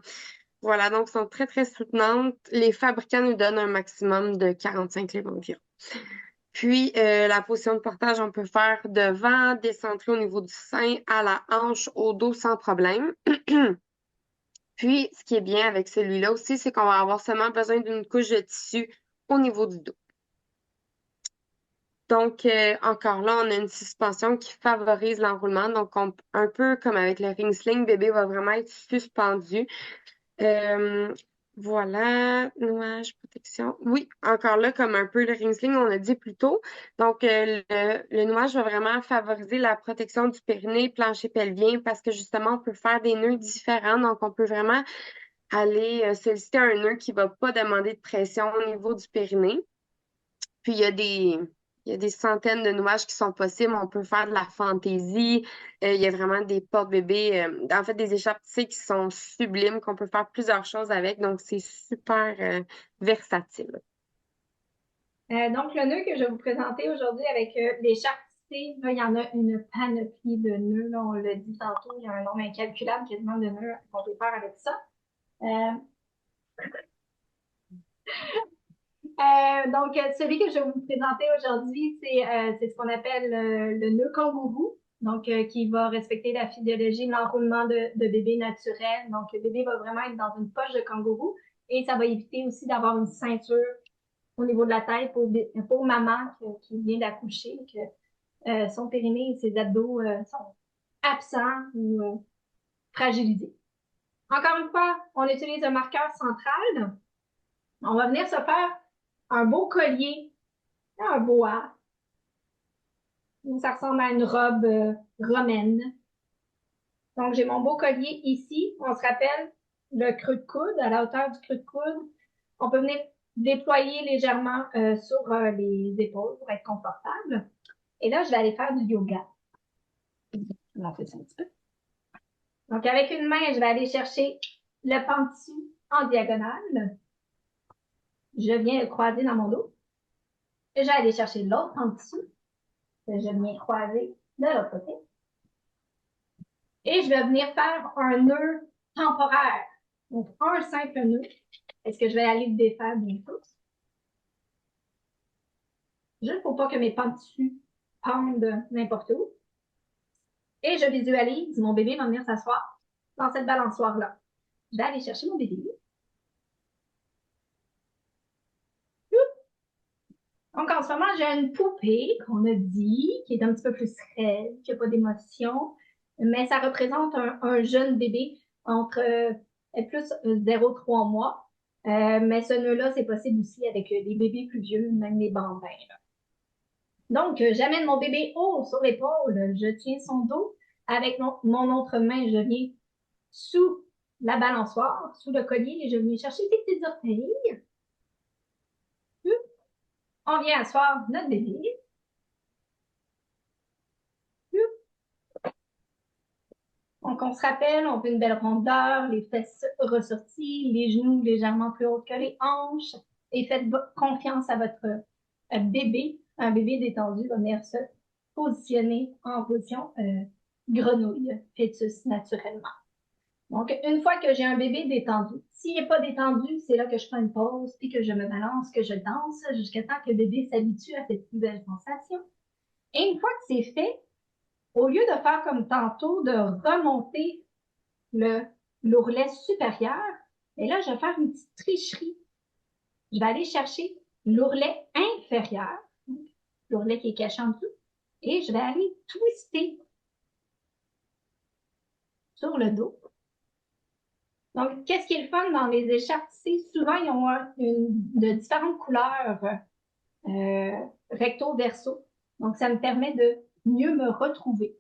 voilà, donc, sont très, très soutenantes. Les fabricants nous donnent un maximum de 45 livres environ. Puis, la position de portage, on peut faire devant, décentrer au niveau du sein, à la hanche, au dos sans problème. Puis, ce qui est bien avec celui-là aussi, c'est qu'on va avoir seulement besoin d'une couche de tissu au niveau du dos. Donc, encore là, on a une suspension qui favorise l'enroulement. Donc, un peu comme avec le ring sling, bébé va vraiment être suspendu. Euh, voilà, nuage, protection. Oui, encore là, comme un peu le ring sling, on a dit plus tôt. Donc, le nuage va vraiment favoriser la protection du périnée, plancher pelvien, parce que justement, on peut faire des nœuds différents. Donc, on peut vraiment aller solliciter un nœud qui va pas demander de pression au niveau du périnée. Puis il y a des centaines de nouages qui sont possibles. On peut faire de la fantaisie. Il y a vraiment des porte-bébés, en fait des écharpes tissées qui sont sublimes, qu'on peut faire plusieurs choses avec. Donc, c'est super versatile. Donc, le nœud que je vais vous présenter aujourd'hui avec l'écharpe tissée, là, il y en a une panoplie de nœuds. Là, on l'a dit tantôt, il y a un nombre incalculable quasiment de nœuds qu'on peut faire avec ça. Donc, celui que je vais vous présenter aujourd'hui, c'est ce qu'on appelle le nœud kangourou, donc qui va respecter la physiologie de l'enroulement de bébé naturel. Donc, le bébé va vraiment être dans une poche de kangourou et ça va éviter aussi d'avoir une ceinture au niveau de la tête pour maman qui vient d'accoucher, que son périnée et ses abdos sont absents ou fragilisés. Encore une fois, on utilise un marqueur central. On va venir se faire un beau collier, un boa. Ça ressemble à une robe romaine. Donc, j'ai mon beau collier ici. On se rappelle le creux de coude, à la hauteur du creux de coude. On peut venir déployer légèrement sur les épaules pour être confortable. Et là, je vais aller faire du yoga. On en fait ça un petit peu. Donc, avec une main, je vais aller chercher le pentu en diagonale. Je viens le croiser dans mon dos. Et je vais aller chercher l'autre pentu. Je viens croiser de l'autre côté. Et je vais venir faire un nœud temporaire. Donc, un simple nœud. Est-ce que je vais aller le défaire bientôt? Juste pour pas que mes pentus pendent n'importe où. Et je visualise, mon bébé va venir s'asseoir dans cette balançoire-là. Je vais aller chercher mon bébé. Donc, en ce moment, j'ai une poupée qu'on a dit, qui est un petit peu plus raide, qui n'a pas d'émotion, mais ça représente un jeune bébé entre plus 0,3 mois. Mais ce nœud-là, c'est possible aussi avec des bébés plus vieux, même les bambins. Là. Donc, j'amène mon bébé haut sur l'épaule, je tiens son dos. Avec mon autre main, je viens sous la balançoire, sous le collier, et je viens chercher ses petits orteils. On vient asseoir notre bébé. Donc, on se rappelle, on veut une belle rondeur, les fesses ressorties, les genoux légèrement plus hauts que les hanches. Et faites confiance à votre bébé. Un bébé détendu va venir se positionner en position grenouille, fœtus naturellement. Donc, une fois que j'ai un bébé détendu, s'il n'est pas détendu, c'est là que je prends une pause, puis que je me balance, que je danse, jusqu'à temps que le bébé s'habitue à cette nouvelle sensation. Et une fois que c'est fait, au lieu de faire comme tantôt, de remonter l'ourlet supérieur, et là, je vais faire une petite tricherie. Je vais aller chercher l'ourlet inférieur, l'ourlet qui est caché en dessous, et je vais aller twister sur le dos. Donc, qu'est-ce qui est le fun dans les écharpes tissées? Souvent, ils ont de différentes couleurs recto-verso. Donc, ça me permet de mieux me retrouver.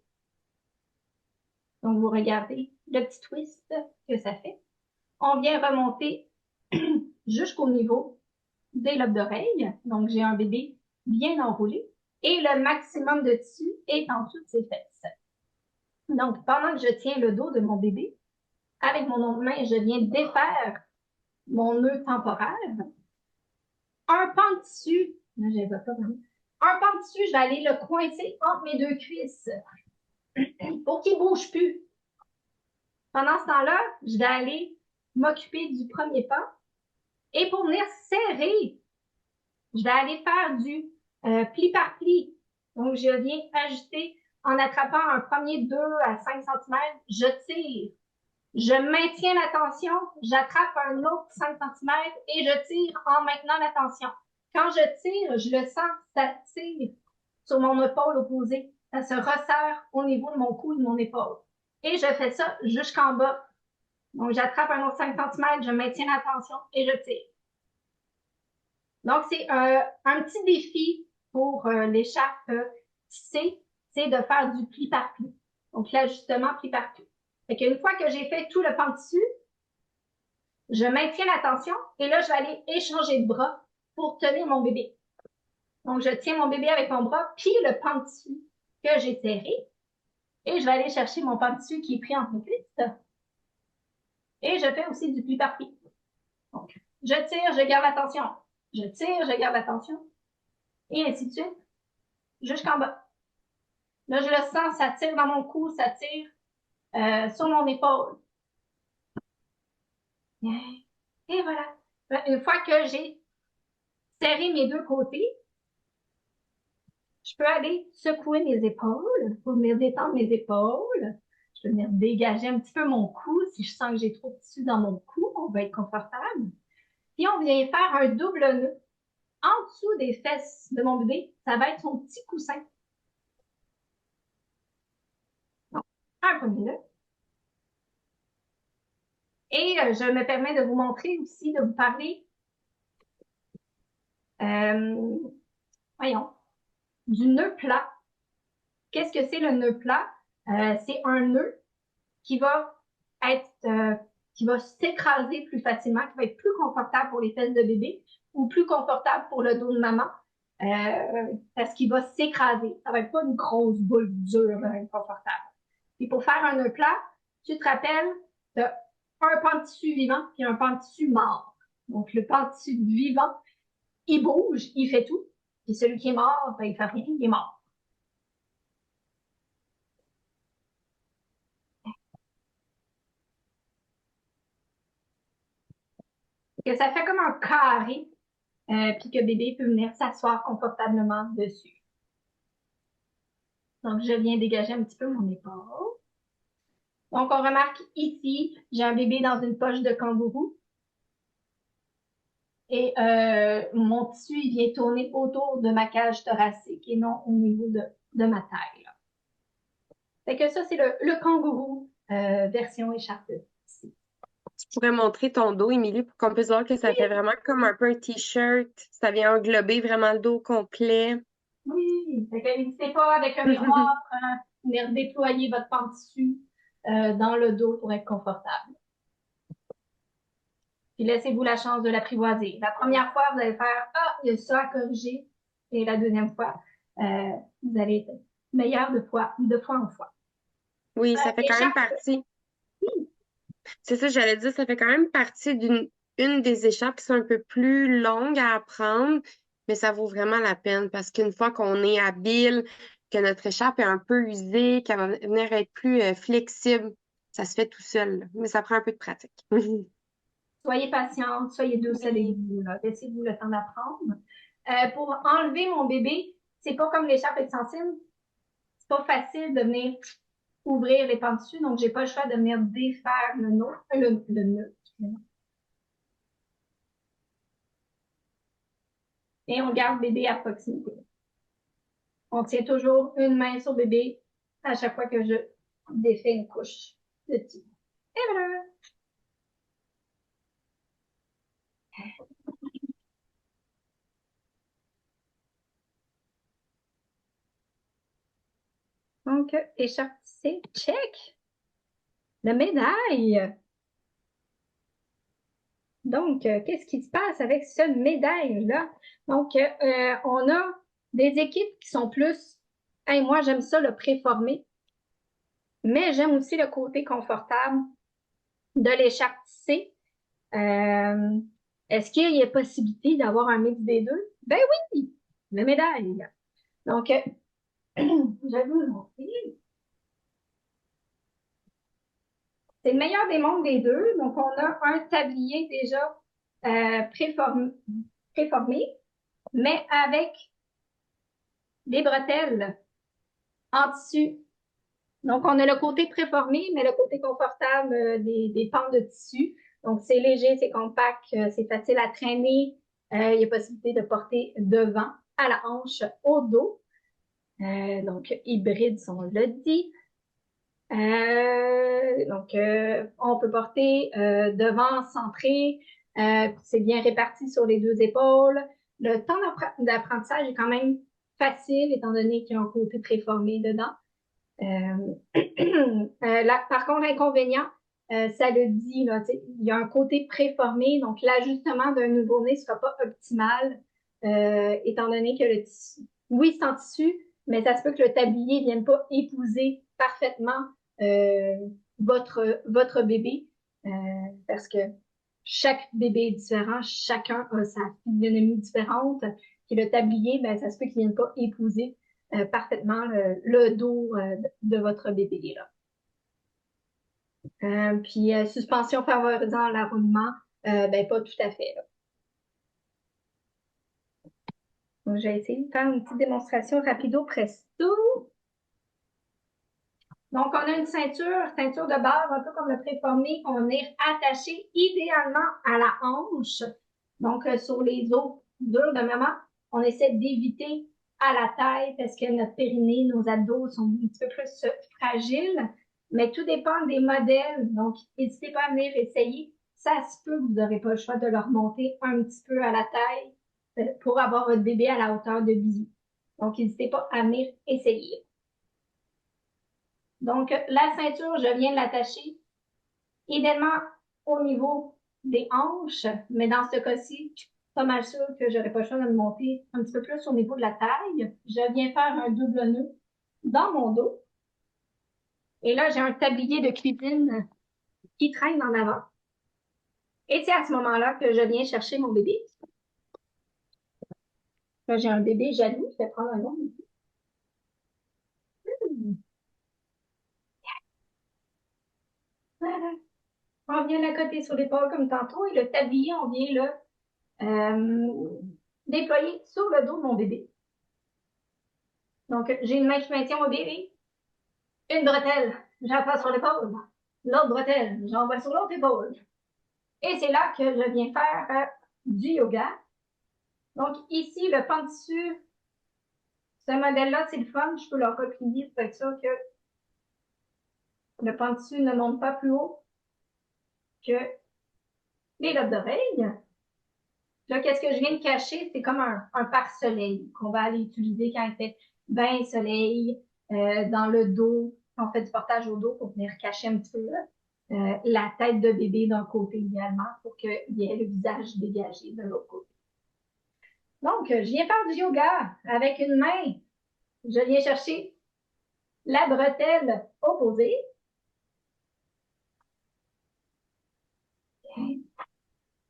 Donc, vous regardez le petit twist que ça fait. On vient remonter jusqu'au niveau des lobes d'oreilles. Donc, j'ai un bébé bien enroulé. Et le maximum de tissu est en dessous de ses fesses. Donc, pendant que je tiens le dos de mon bébé, avec mon main, je viens défaire mon nœud temporaire. Un pan de tissu, là, je les ai pas vraiment. Un pan de tissu, je vais aller le coincer entre mes deux cuisses pour qu'il ne bouge plus. Pendant ce temps-là, je vais aller m'occuper du premier pan. Et pour venir serrer, je vais aller faire du pli par pli. Donc, je viens ajuster en attrapant un premier 2 à 5 cm. Je tire. Je maintiens la tension. J'attrape un autre 5 cm et je tire en maintenant la tension. Quand je tire, je le sens, ça tire sur mon épaule opposée. Ça se resserre au niveau de mon cou et de mon épaule. Et je fais ça jusqu'en bas. Donc, j'attrape un autre 5 cm, je maintiens la tension et je tire. Donc, c'est un petit défi pour l'écharpe tissée, c'est de faire du pli par pli. Donc, l'ajustement pli par pli. Fait qu'une fois que j'ai fait tout le pan dessus, je maintiens la tension et là, je vais aller échanger de bras pour tenir mon bébé. Donc, je tiens mon bébé avec mon bras, puis le pan dessus que j'ai serré. Et je vais aller chercher mon pan dessus qui est pris entre mes cuisses. Et je fais aussi du pli par pli. Donc, je tire, je garde la tension. Je tire, je garde la tension. Et ainsi de suite, jusqu'en bas. Là, je le sens, ça tire dans mon cou, ça tire sur mon épaule. Et voilà. Une fois que j'ai serré mes deux côtés, je peux aller secouer mes épaules pour venir détendre mes épaules. Je peux venir dégager un petit peu mon cou. Si je sens que j'ai trop de tissu dans mon cou, on va être confortable. Puis on vient faire un double nœud. En dessous des fesses de mon bébé, ça va être son petit coussin. Donc, un premier nœud. Et je me permets de vous montrer aussi, de vous parler, voyons, du nœud plat. Qu'est-ce que c'est le nœud plat? C'est un nœud qui va être, qui va s'écraser plus facilement, qui va être plus confortable pour les fesses de bébé ou plus confortable pour le dos de maman parce qu'il va s'écraser. Ça va être pas une grosse boule dure, inconfortable. Et pour faire un nœud plat, tu te rappelles, tu as un pan de tissu vivant et un pan de tissu mort. Donc, le pan de tissu vivant, il bouge, il fait tout. Puis celui qui est mort, ben, il fait rien, il est mort. Que ça fait comme un carré, puis que bébé peut venir s'asseoir confortablement dessus. Donc, je viens dégager un petit peu mon épaule. Donc, on remarque ici, j'ai un bébé dans une poche de kangourou. Et mon tissu, il vient tourner autour de ma cage thoracique et non au niveau de ma taille. Là. Fait que ça, c'est le kangourou version écharpe. Tu pourrais montrer ton dos, Émilie, pour qu'on puisse voir que ça fait vraiment comme un peu un t-shirt. Ça vient englober vraiment le dos complet. Oui, fait que n'hésitez pas avec un miroir, venir déployer votre pan de tissu dans le dos pour être confortable. Puis laissez-vous la chance de l'apprivoiser. La première fois, vous allez faire « Ah, il y a ça à corriger ». Et la deuxième fois, vous allez être meilleur de fois en fois. Oui, ça fait quand même partie. C'est ça, j'allais dire, ça fait quand même partie d'une des écharpes qui sont un peu plus longues à apprendre, mais ça vaut vraiment la peine parce qu'une fois qu'on est habile, que notre écharpe est un peu usée, qu'elle va venir être plus flexible, ça se fait tout seul, mais ça prend un peu de pratique. Soyez patiente, soyez douce avec vous. Laissez-vous le temps d'apprendre. Pour enlever mon bébé, c'est pas comme l'écharpe extensible. C'est pas facile de venir ouvrir les pans dessus, donc j'ai pas le choix de venir défaire le nœud. Et on garde bébé à proximité. On tient toujours une main sur bébé à chaque fois que je défais une couche de tissu. Et voilà! Donc, écharpe tissée, check! La médaille! Donc, qu'est-ce qui se passe avec ce médaille-là? Donc, on a des équipes qui sont plus, hey, moi j'aime ça le préformé, mais j'aime aussi le côté confortable. de l'écharpe tissée. Est-ce qu'il y a possibilité d'avoir un mix des deux? Ben oui, la médaille. Donc, je vais vous le montrer. C'est le meilleur des mondes des deux. Donc, on a un tablier déjà préformé, mais avec des bretelles en tissu. Donc, on a le côté préformé, mais le côté confortable des pans de tissu. Donc, c'est léger, c'est compact, c'est facile à traîner. Il y a possibilité de porter devant, à la hanche, au dos. Donc, hybride, si on le dit. On peut porter devant, centré. C'est bien réparti sur les deux épaules. Le temps d'apprentissage est quand même facile, étant donné qu'il y a un côté préformé dedans. Par contre, l'inconvénient, ça le dit, là, il y a un côté préformé, donc l'ajustement d'un nouveau-né ne sera pas optimal, étant donné que le tissu, oui, c'est en tissu, mais ça se peut que le tablier ne vienne pas épouser parfaitement votre bébé, parce que chaque bébé est différent, chacun a sa physionomie différente, et le tablier, ben, ça se peut qu'il ne vienne pas épouser parfaitement le dos de votre bébé. Là. Puis suspension favorisant l'enroulement, ben pas tout à fait. Là. Donc, je vais essayer de faire une petite démonstration rapido presto. Donc, on a une ceinture de base, un peu comme le préformé, qu'on va venir attacher idéalement à la hanche. Donc, sur les os durs de maman, on essaie d'éviter à la taille parce que notre périnée, nos abdos sont un petit peu plus fragiles. Mais tout dépend des modèles. Donc, n'hésitez pas à venir essayer. Ça se peut que vous n'aurez pas le choix de le remonter un petit peu à la taille pour avoir votre bébé à la hauteur de bisou. Donc, n'hésitez pas à venir essayer. Donc, la ceinture, je viens de l'attacher idéalement au niveau des hanches, mais dans ce cas-ci, pas mal sûr que j'aurais pas le choix de me monter un petit peu plus au niveau de la taille. Je viens faire un double nœud dans mon dos. Et là, j'ai un tablier de cuisine qui traîne en avant. Et c'est à ce moment-là que je viens chercher mon bébé. Là, j'ai un bébé jaloux. Je vais prendre un nom. Voilà. On vient l'accoter sur l'épaule comme tantôt et le tablier, on vient là déployer sur le dos de mon bébé. Donc, j'ai une main qui maintient mon bébé, une bretelle, j'appuie sur l'épaule, l'autre bretelle, j'envoie sur l'autre épaule. Et c'est là que je viens faire du yoga. Donc, ici, le pan de tissu, ce modèle-là, c'est le fun, je peux le replier pour être sûr que le pan de tissu ne monte pas plus haut que les lobes d'oreilles. Là, qu'est-ce que je viens de cacher? C'est comme un pare-soleil qu'on va aller utiliser quand il fait bien soleil, dans le dos, quand on fait du portage au dos pour venir cacher un petit peu la tête de bébé d'un côté idéalement pour qu'il y ait le visage dégagé de l'autre côté. Donc, je viens faire du yoga avec une main. Je viens chercher la bretelle opposée.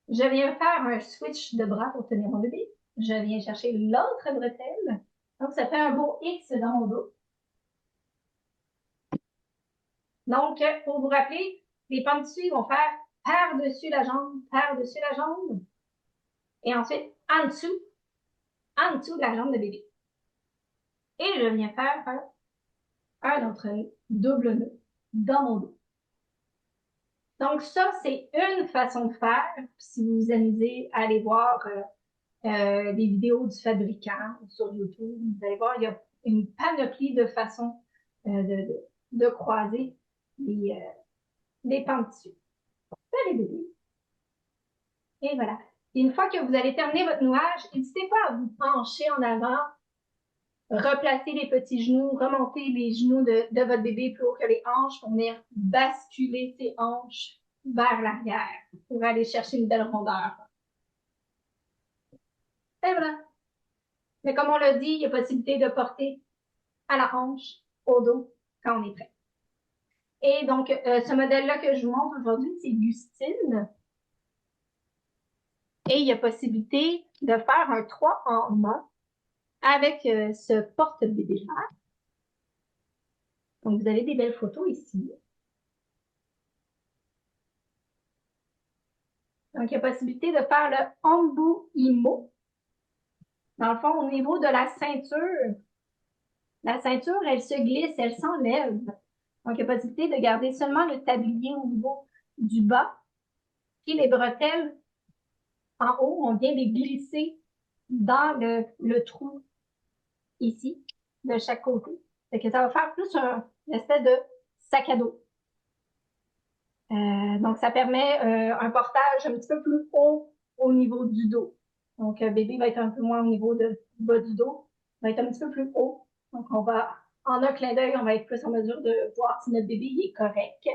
Je viens faire un switch de bras pour tenir mon bébé. Je viens chercher l'autre bretelle. Donc, ça fait un beau X dans mon dos. Donc, pour vous rappeler, les pans de dessus vont faire par-dessus la jambe, et ensuite en dessous de la jambe de bébé. Et je viens faire un autre double nœud dans mon dos. Donc, ça, c'est une façon de faire. Si vous vous amusez à aller voir des vidéos du fabricant sur YouTube, vous allez voir, il y a une panoplie de façons de croiser les pans de dessus. Les bébés. Et voilà. Et une fois que vous allez terminer votre nouage, n'hésitez pas à vous pencher en avant, replacer les petits genoux, remonter les genoux de votre bébé plus haut que les hanches pour venir basculer ses hanches vers l'arrière pour aller chercher une belle rondeur. Et voilà. Mais comme on l'a dit, il y a possibilité de porter à la hanche, au dos, quand on est prêt. Et donc, ce modèle-là que je vous montre aujourd'hui, c'est Gustine. Et il y a possibilité de faire un 3 en main avec ce porte-bébé-là. Donc, vous avez des belles photos ici. Donc, il y a possibilité de faire le Ombu Imo. Dans le fond, au niveau de la ceinture, elle se glisse, elle s'enlève. Donc, il y a possibilité de garder seulement le tablier au niveau du bas. Et les bretelles en haut, on vient les glisser dans le trou ici, de chaque côté. Fait que ça va faire plus une espèce de sac à dos. Donc, ça permet un portage un petit peu plus haut au niveau du dos. Donc, bébé va être un peu moins au niveau du bas du dos, va être un petit peu plus haut. Donc, en un clin d'œil, on va être plus en mesure de voir si notre bébé est correct.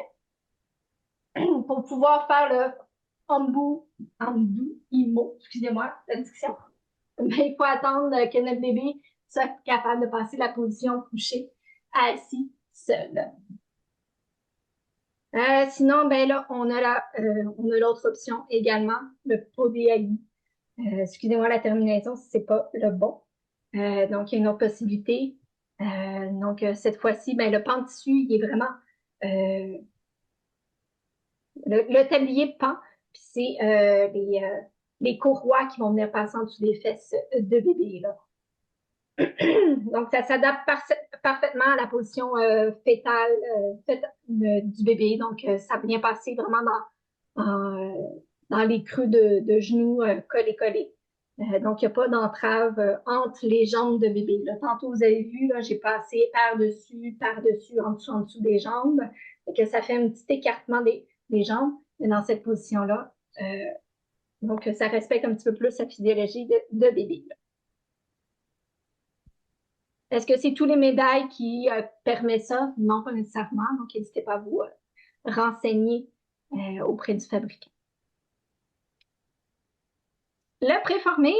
Pour pouvoir faire le Ambu Imo, excusez-moi, la discussion. Mais il faut attendre que notre bébé soit capable de passer la position couchée assis seul. Sinon, ben là, on a l'autre option également, le PODAI. Excusez-moi la terminaison si c'est pas le bon. Donc, il y a une autre possibilité. Donc, cette fois-ci, ben, le pan de tissu, il est vraiment le tablier pend, puis c'est les courroies qui vont venir passer en dessous des fesses de bébé, là. Donc, ça s'adapte parfaitement à la position fétale du bébé. Donc, ça vient passer vraiment dans les creux de genoux collés. Donc, il n'y a pas d'entrave entre les jambes de bébé. Là, tantôt, vous avez vu, là, j'ai passé par-dessus, en dessous des jambes. Et que ça fait un petit écartement des jambes. Mais dans cette position-là, donc, ça respecte un petit peu plus la physiologie de bébé, là. Est-ce que c'est tous les médailles qui permettent ça? Non, pas nécessairement. Donc, n'hésitez pas à vous renseigner auprès du fabricant. Le préformé.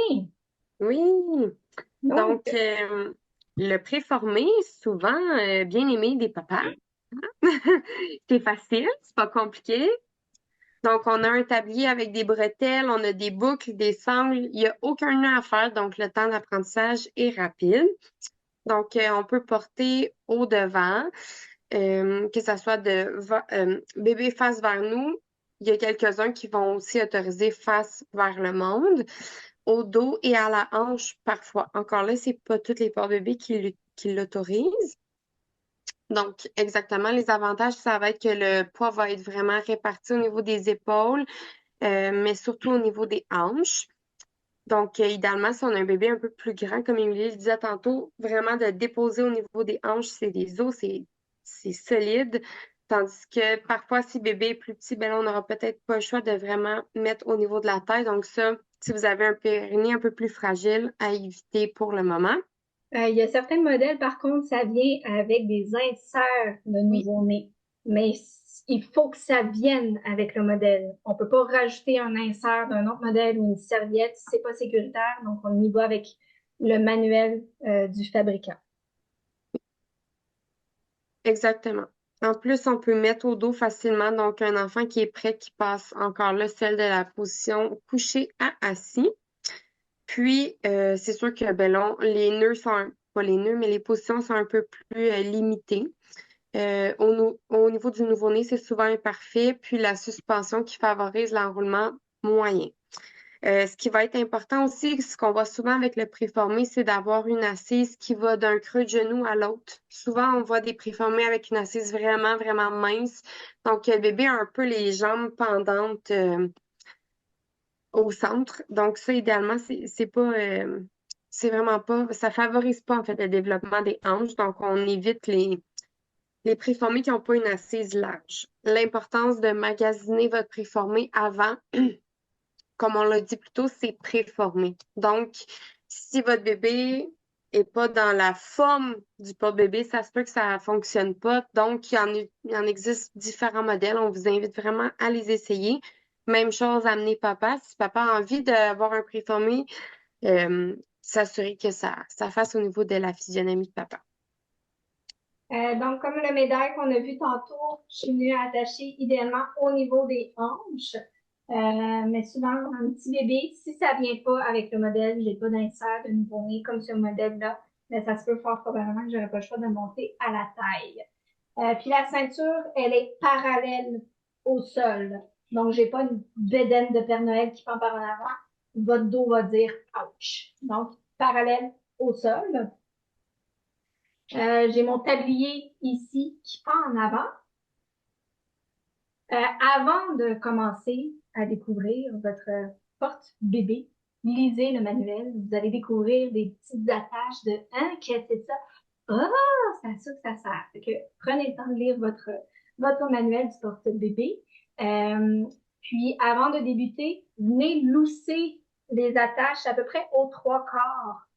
Oui. Donc, le préformé, souvent bien aimé des papas. C'est facile, c'est pas compliqué. Donc, on a un tablier avec des bretelles, on a des boucles, des sangles. Il n'y a aucun nœud à faire, donc le temps d'apprentissage est rapide. Donc, on peut porter au devant, que ça soit bébé face vers nous. Il y a quelques-uns qui vont aussi autoriser face vers le monde, au dos et à la hanche parfois. Encore là, c'est pas tous les porte-bébés qui l'autorisent. Donc, exactement, les avantages, ça va être que le poids va être vraiment réparti au niveau des épaules, mais surtout au niveau des hanches. Donc, idéalement, si on a un bébé un peu plus grand, comme Émilie le disait tantôt, vraiment de déposer au niveau des hanches, c'est des os, c'est solide. Tandis que parfois, si bébé est plus petit, ben là, on n'aura peut-être pas le choix de vraiment mettre au niveau de la tête. Donc, ça, si vous avez un périnée un peu plus fragile, à éviter pour le moment. Il y a certains modèles, par contre, ça vient avec des inserts de Oui, nouveau-né. Mais il faut que ça vienne avec le modèle. On peut pas rajouter un insert d'un autre modèle ou une serviette, c'est pas sécuritaire. Donc, on y va avec le manuel du fabricant. exactement. En plus, on peut mettre au dos facilement, donc un enfant qui est prêt, qui passe encore là, celle de la position couché à assis. Puis, c'est sûr que ben, là, les nœuds sont, pas les nœuds, mais les positions sont un peu plus limitées. Au niveau du nouveau-né, c'est souvent imparfait, puis la suspension qui favorise l'enroulement moyen. Ce qui va être important aussi, ce qu'on voit souvent avec le préformé, c'est d'avoir une assise qui va d'un creux de genou à l'autre. Souvent, on voit des préformés avec une assise vraiment, vraiment mince. Donc, le bébé a un peu les jambes pendantes au centre. Donc, ça, idéalement, c'est pas, c'est vraiment pas, ça favorise pas, en fait, le développement des hanches. Donc, on évite les préformés qui n'ont pas une assise large. L'importance de magasiner votre préformé avant, comme on l'a dit plus tôt, c'est préformé. Donc, si votre bébé est pas dans la forme du porte-bébé, ça se peut que ça fonctionne pas. Donc, il en existe différents modèles. On vous invite vraiment à les essayer. Même chose, amener papa. Si papa a envie d'avoir un préformé, s'assurer que ça fasse au niveau de la physionomie de papa. Donc, comme le médaille qu'on a vu tantôt, je suis venue attacher idéalement au niveau des hanches. Mais souvent, un petit bébé, si ça vient pas avec le modèle, j'ai pas d'insert de nouveau-né comme ce modèle-là, mais ça se peut fort probablement que j'aurais pas le choix de monter à la taille. Puis la ceinture, elle est parallèle au sol. Donc, j'ai pas une bedaine de Père Noël qui pend par en avant. Votre dos va dire ouch. Donc, parallèle au sol. J'ai mon tablier ici qui pend en avant. Avant de commencer à découvrir votre porte-bébé, lisez le manuel. Vous allez découvrir des petites attaches de « Hein, qu'est-ce que c'est ça? Ah, c'est à ça que ça sert. » Fait que prenez le temps de lire votre manuel du porte-bébé. Puis, avant de débuter, venez lousser les attaches à peu près aux 3/4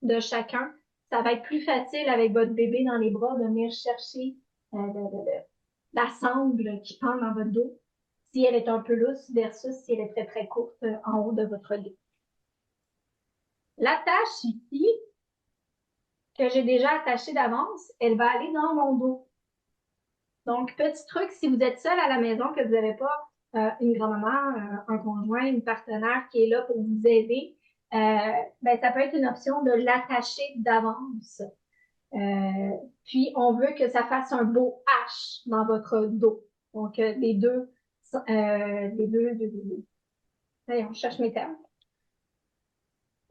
de chacun. Ça va être plus facile avec votre bébé dans les bras de venir chercher la sangle qui pend dans votre dos si elle est un peu lousse versus si elle est très très courte en haut de votre dos. L'attache ici, que j'ai déjà attachée d'avance, elle va aller dans mon dos. Donc, petit truc, si vous êtes seul à la maison, que vous n'avez pas une grand-maman, un conjoint, une partenaire qui est là pour vous aider, ben, ça peut être une option de l'attacher d'avance. Puis, on veut que ça fasse un beau H dans votre dos. Donc, les deux, allez, on cherche mes termes.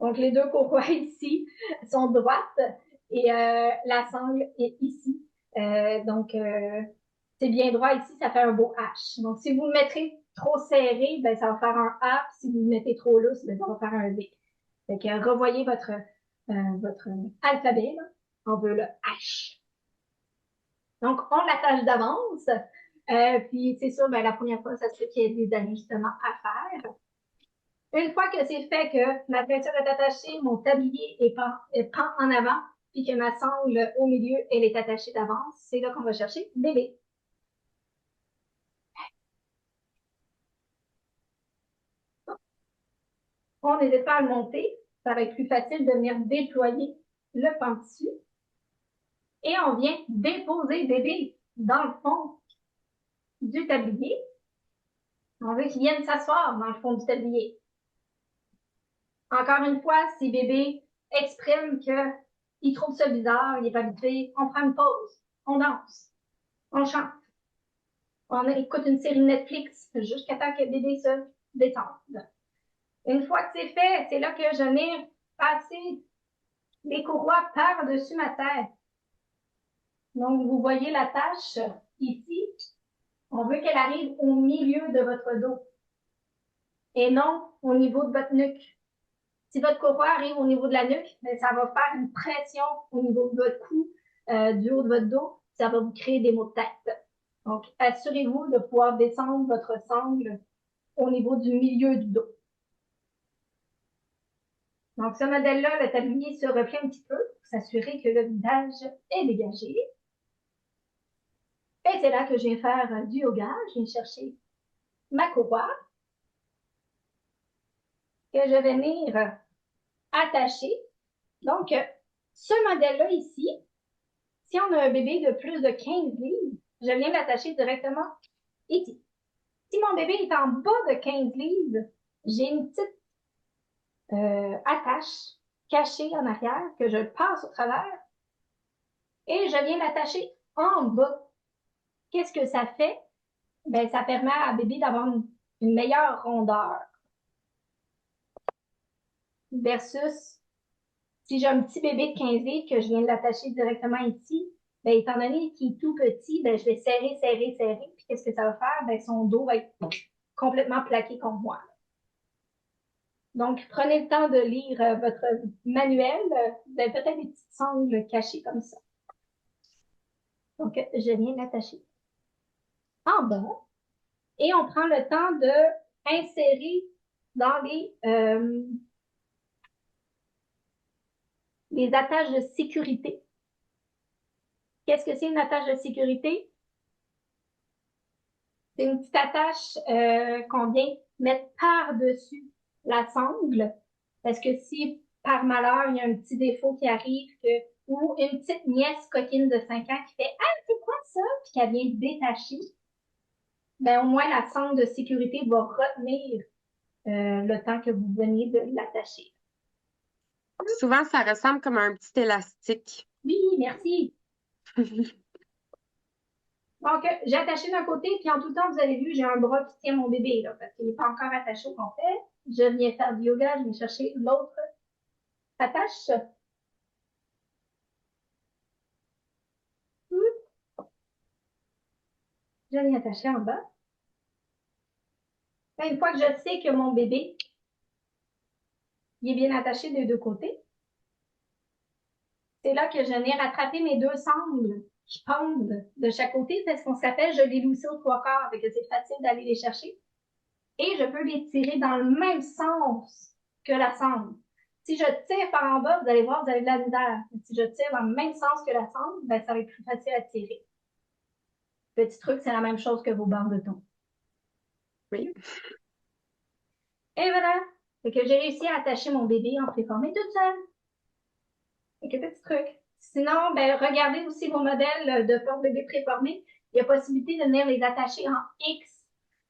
Donc, les deux courroies ici sont droites et la sangle est ici. Donc, c'est bien droit ici, ça fait un beau H. Donc, si vous le mettrez trop serré, ben, ça va faire un A. Puis si vous le mettez trop lousse, ben, ça va faire un V. Donc, revoyez votre alphabet. Là. On veut le H. Donc, on l'attache d'avance. Puis, c'est sûr, ben, la première fois, ça se fait qu'il y ait des ajustements à faire. Une fois que c'est fait, que ma ceinture est attachée, mon tablier est pend en avant, puis que ma sangle au milieu, elle est attachée d'avance, c'est là qu'on va chercher bébé. On n'hésite pas à le monter. Ça va être plus facile de venir déployer le pendentif. Et on vient déposer bébé dans le fond du tablier. On veut qu'il vienne s'asseoir dans le fond du tablier. Encore une fois, si bébé exprime qu'il trouve ça bizarre, il n'est pas habitué, on prend une pause, on danse, on chante, on écoute une série Netflix jusqu'à temps que bébé se détende. Une fois que c'est fait, c'est là que je viens passer les courroies par-dessus ma tête. Donc, vous voyez la tâche ici. On veut qu'elle arrive au milieu de votre dos et non au niveau de votre nuque. Si votre courroie arrive au niveau de la nuque, bien, ça va faire une pression au niveau de votre cou, du haut de votre dos. Ça va vous créer des maux de tête. Donc, assurez-vous de pouvoir descendre votre sangle au niveau du milieu du dos. Donc, ce modèle-là, le tablier se replie un petit peu pour s'assurer que le visage est dégagé. Et c'est là que je viens faire du yoga. Je viens chercher ma courroie que je vais venir attacher. Donc, ce modèle-là ici, si on a un bébé de plus de 15 livres, je viens l'attacher directement ici. Si mon bébé est en bas de 15 livres, j'ai une petite attache cachée en arrière que je passe au travers et je viens l'attacher en bas. Qu'est-ce que ça fait? Ben, ça permet à bébé d'avoir une meilleure rondeur. Versus si j'ai un petit bébé de 15 livres que je viens de l'attacher directement ici, ben, étant donné qu'il est tout petit, ben, je vais serrer. Puis qu'est-ce que ça va faire? Ben, son dos va être complètement plaqué contre moi. Donc, prenez le temps de lire votre manuel. Vous avez peut-être des petites sangles cachées comme ça. Donc, je viens l'attacher en bas. Et on prend le temps de insérer dans les attaches de sécurité. Qu'est-ce que c'est une attache de sécurité? C'est une petite attache qu'on vient mettre par-dessus la sangle. Parce que si, par malheur, il y a un petit défaut qui arrive, que ou une petite nièce coquine de 5 ans qui fait « Ah, c'est quoi ça? » puis qu'elle vient détacher, ben au moins la sonde de sécurité va retenir le temps que vous veniez de l'attacher. Souvent, ça ressemble comme un petit élastique. Oui, merci. Donc, j'ai attaché d'un côté, puis en tout temps, vous avez vu, j'ai un bras qui tient mon bébé, là, parce qu'il n'est pas encore attaché au complet. Je viens faire du yoga, je viens chercher l'autre attache. Je viens attacher en bas. Une fois que je sais que mon bébé il est bien attaché des deux côtés, c'est là que je viens rattraper mes deux sangles qui pendent de chaque côté. C'est ce qu'on s'appelle, je les lousse aux trois quarts, avec que c'est facile d'aller les chercher. Et je peux les tirer dans le même sens que la sangle. Si je tire par en bas, vous allez voir, vous avez de la misère. Si je tire dans le même sens que la sangle, ben, ça va être plus facile à tirer. Petit truc, c'est la même chose que vos barres de thon. Oui. Et voilà. Fait que j'ai réussi à attacher mon bébé en préformé toute seule. Fait que petit truc. Sinon, ben, regardez aussi vos modèles de porte-bébé préformés. Il y a possibilité de venir les attacher en X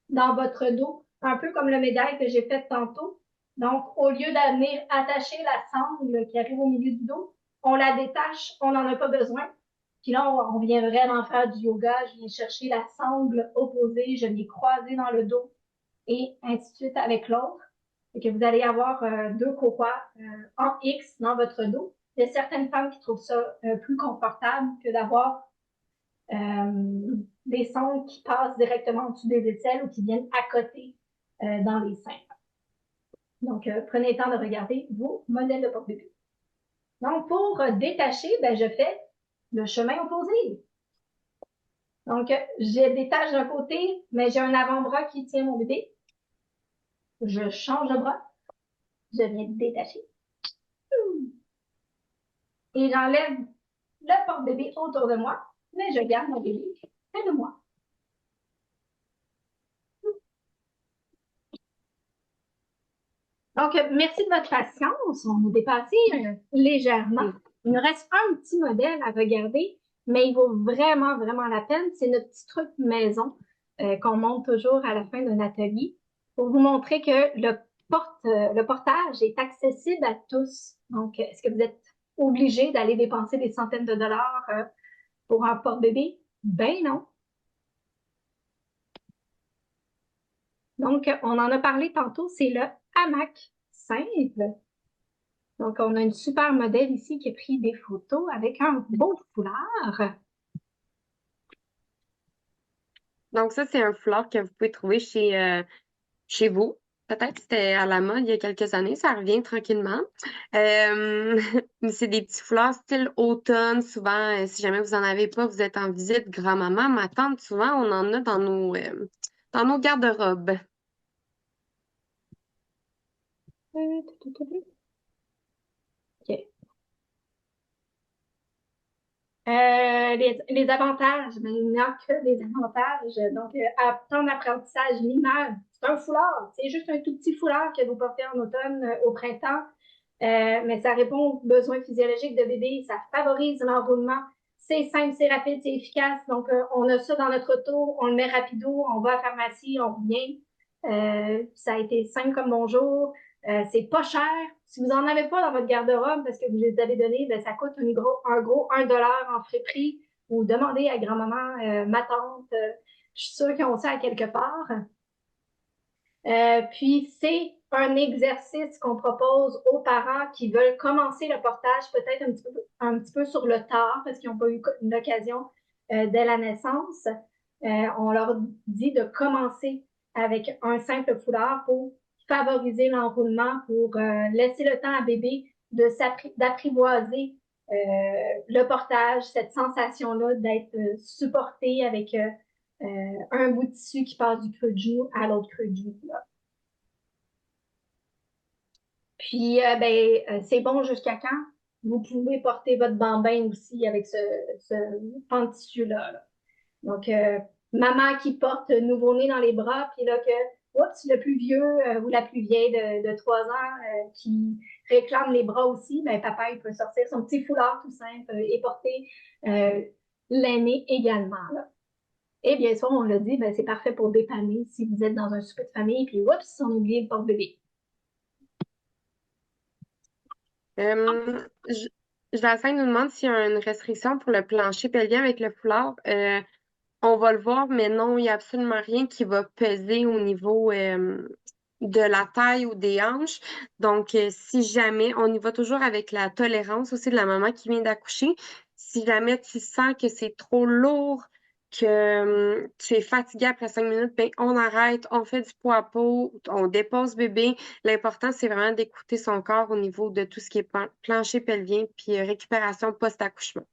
dans votre dos, un peu comme le médaille que j'ai fait tantôt. Donc, au lieu d'avenir attacher la sangle qui arrive au milieu du dos, on la détache, on n'en a pas besoin. Puis là, on vient vraiment faire du yoga. Je viens chercher la sangle opposée, je l'ai croisée dans le dos et ainsi de suite avec l'autre. Et que vous allez avoir deux courroies en X dans votre dos. Il y a certaines femmes qui trouvent ça plus confortable que d'avoir des sangles qui passent directement au-dessus des aisselles ou qui viennent à côté dans les seins. Donc, prenez le temps de regarder vos modèles de porte-bébé. Donc, pour détacher, ben, je fais le chemin opposé. Donc, j'ai des taches d'un côté, mais j'ai un avant-bras qui tient mon bébé. Je change de bras. Je viens détacher. Et j'enlève le porte-bébé autour de moi, mais je garde mon bébé près de moi. Donc, merci de votre patience. On a dépassé légèrement. Il nous reste un petit modèle à regarder, mais il vaut vraiment, vraiment la peine. C'est notre petit truc maison qu'on monte toujours à la fin d'un atelier pour vous montrer que le portage est accessible à tous. Donc, est-ce que vous êtes obligé d'aller dépenser des centaines de dollars pour un porte-bébé? Ben non. Donc, on en a parlé tantôt, c'est le hamac simple. Donc, on a une super modèle ici qui a pris des photos avec un beau foulard. Donc, ça, c'est un foulard que vous pouvez trouver chez vous. Peut-être que c'était à la mode il y a quelques années, ça revient tranquillement. C'est des petits foulards style automne. Souvent, si jamais vous en avez pas, vous êtes en visite, grand-maman, ma tante, souvent, on en a dans nos garde-robes. OK. Les avantages, mais il n'y a que des avantages. Donc, à temps d'apprentissage minimal, c'est un foulard. C'est juste un tout petit foulard que vous portez en automne, au printemps. Mais ça répond aux besoins physiologiques de bébé. Ça favorise l'enroulement. C'est simple, c'est rapide, c'est efficace. Donc, on a ça dans notre auto, on le met rapido, on va à la pharmacie, on revient. Ça a été simple comme bonjour. C'est pas cher. Si vous en avez pas dans votre garde-robe parce que vous les avez donnés, ben, ça coûte un gros 1$ en frais prix ou demandez à grand-maman, ma tante. Je suis sûre qu'ils ont ça à quelque part. Puis, c'est un exercice qu'on propose aux parents qui veulent commencer le portage peut-être un petit peu sur le tard parce qu'ils n'ont pas eu l'occasion dès la naissance. On leur dit de commencer avec un simple foulard pour favoriser l'enroulement, pour laisser le temps à bébé d'apprivoiser le portage, cette sensation-là d'être supporté avec un bout de tissu qui passe du creux de joue à l'autre creux de joue. Là. Puis, c'est bon jusqu'à quand? Vous pouvez porter votre bambin aussi avec ce pan de tissu-là. Là. Donc, maman qui porte nouveau-né dans les bras, puis là que oups, le plus vieux ou la plus vieille de 3 ans qui réclame les bras aussi, ben, papa, il peut sortir son petit foulard tout simple et porter l'aîné également. Là. Et bien sûr, on l'a dit, ben, c'est parfait pour dépanner si vous êtes dans un souper de famille, puis oups, on a oublié le porte-bébé. Vincent nous demande s'il y a une restriction pour le plancher pelvien avec le foulard. On va le voir, mais non, il n'y a absolument rien qui va peser au niveau de la taille ou des hanches. Donc, si jamais, on y va toujours avec la tolérance aussi de la maman qui vient d'accoucher. Si jamais tu sens que c'est trop lourd, que tu es fatigué après 5 minutes, ben, on arrête, on fait du poids à peau, on dépose bébé. L'important, c'est vraiment d'écouter son corps au niveau de tout ce qui est plancher pelvien puis récupération post-accouchement.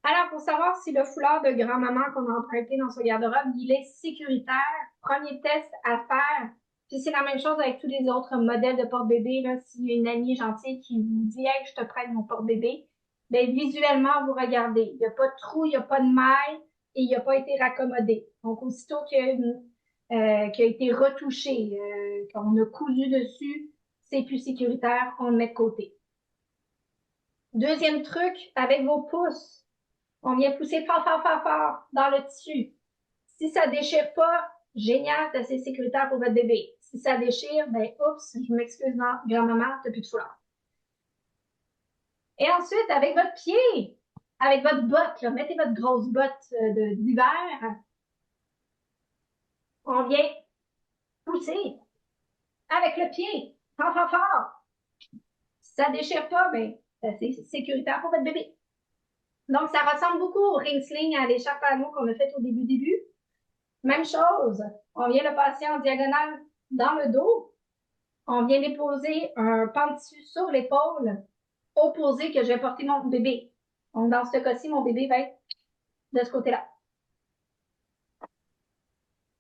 Alors, pour savoir si le foulard de grand-maman qu'on a emprunté dans son garde-robe, il est sécuritaire, premier test à faire. Puis c'est la même chose avec tous les autres modèles de porte-bébé. S'il y a une amie gentille qui vous dit « Hey, je te prête mon porte-bébé », bien, visuellement, vous regardez. Il n'y a pas de trou, il n'y a pas de maille et il n'a pas été raccommodé. Donc, aussitôt qu'il a été retouché, qu'on a cousu dessus, c'est plus sécuritaire, on le met de côté. Deuxième truc, avec vos pouces. On vient pousser fort, fort, fort, fort dans le tissu. Si ça déchire pas, génial, c'est assez sécuritaire pour votre bébé. Si ça déchire, ben, oups, je m'excuse, non, grand-maman, t'as plus de foulard. Et ensuite, avec votre pied, avec votre botte, là, mettez votre grosse botte d'hiver. On vient pousser avec le pied, fort, fort, fort. Si ça déchire pas, ben, c'est sécuritaire pour votre bébé. Donc, ça ressemble beaucoup au ring sling à l'écharpe à l'eau qu'on a fait au début. Même chose, on vient le passer en diagonale dans le dos. On vient déposer un pan-dessus sur l'épaule opposé que je vais porter mon bébé. Donc, dans ce cas-ci, mon bébé va être de ce côté-là.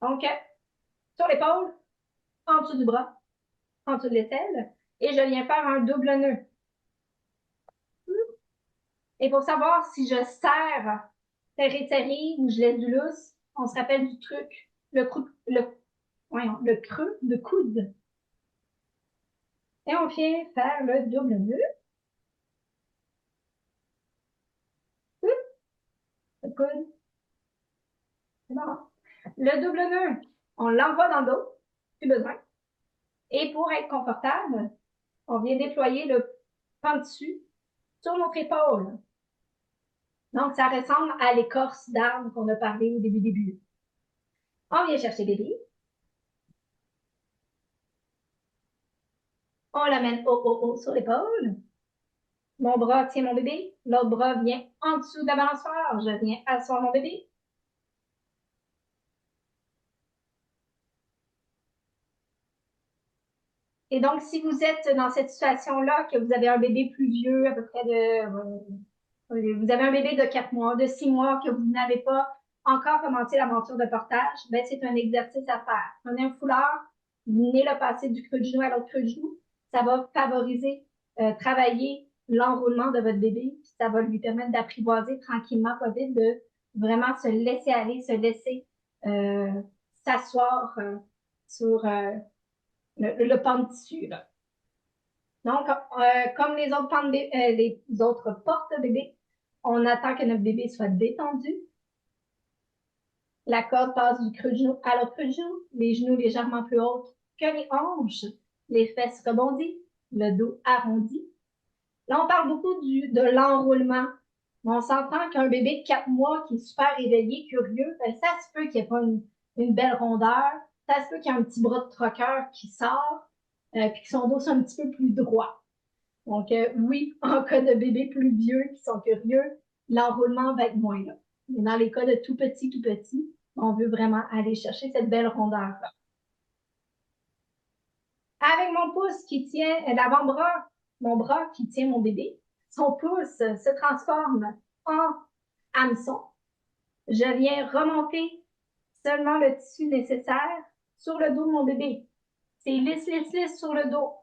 Donc, sur l'épaule, en dessous du bras, en dessous de l'aisselle, et je viens faire un double nœud. Et pour savoir si je serre serré ou je laisse du lousse, on se rappelle du truc, le creux de coude. Et on vient faire le double nœud. Le coude. C'est bon. Le double nœud, on l'envoie dans le dos, plus besoin. Et pour être confortable, on vient déployer le pan-dessus sur notre épaule. Donc, ça ressemble à l'écorce d'arbre qu'on a parlé au début. On vient chercher bébé. On l'amène haut sur l'épaule. Mon bras tient mon bébé. L'autre bras vient en dessous de la balançoire. Je viens asseoir mon bébé. Et donc, si vous êtes dans cette situation-là, que vous avez un bébé plus vieux, à peu près vous avez un bébé de 4 mois, de 6 mois, que vous n'avez pas encore commencé l'aventure de portage, ben, c'est un exercice à faire. Prenez un foulard, venez le passer du creux de genou à l'autre creux de genou. Ça va favoriser, travailler l'enroulement de votre bébé, puis ça va lui permettre d'apprivoiser tranquillement, pas vite, de vraiment se laisser aller, se laisser s'asseoir sur le pan de tissu. Là. Donc, comme les autres porte-bébés, on attend que notre bébé soit détendu. La corde passe du creux de genou à l'autre creux de genou, les genoux légèrement plus hauts que les hanches, les fesses rebondies, le dos arrondi. Là, on parle beaucoup de l'enroulement. On s'entend qu'un bébé de 4 mois qui est super éveillé, curieux, ben, ça se peut qu'il n'y ait pas une belle rondeur. Ça se peut qu'il y ait un petit bras de troqueur qui sort, puis que son dos soit un petit peu plus droit. Donc, oui, en cas de bébés plus vieux qui sont curieux, l'enroulement va être moins là. Mais dans les cas de tout petit, on veut vraiment aller chercher cette belle rondeur-là. Avec mon pouce qui tient l'avant-bras, mon bras qui tient mon bébé, son pouce se transforme en hameçon. Je viens remonter seulement le tissu nécessaire sur le dos de mon bébé. C'est lisse, lisse, lisse sur le dos.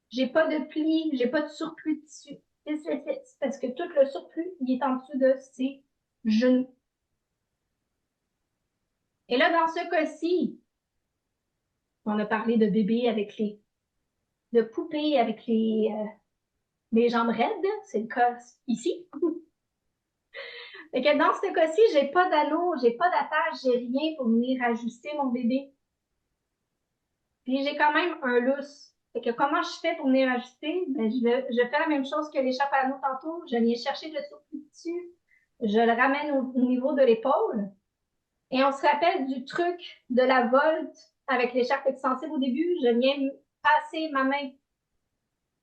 J'ai pas de plis, j'ai pas de surplus de tissu. Lisse, lisse, lisse, parce que tout le surplus, il est en dessous de ses genoux. Et là, dans ce cas-ci, On a parlé de bébés de poupées avec les jambes raides. C'est le cas ici. Et que dans ce cas-ci, j'ai pas d'anneau, j'ai pas d'attache, j'ai rien pour venir ajuster mon bébé. Puis j'ai quand même un lousse. Fait que comment je fais pour venir ajuster? Ben, je fais la même chose que l'échappe à anneau tantôt. Je viens chercher le surplus de tissu. Je le ramène au niveau de l'épaule. Et on se rappelle du truc de la volte avec l'écharpe extensive au début. Je viens passer ma main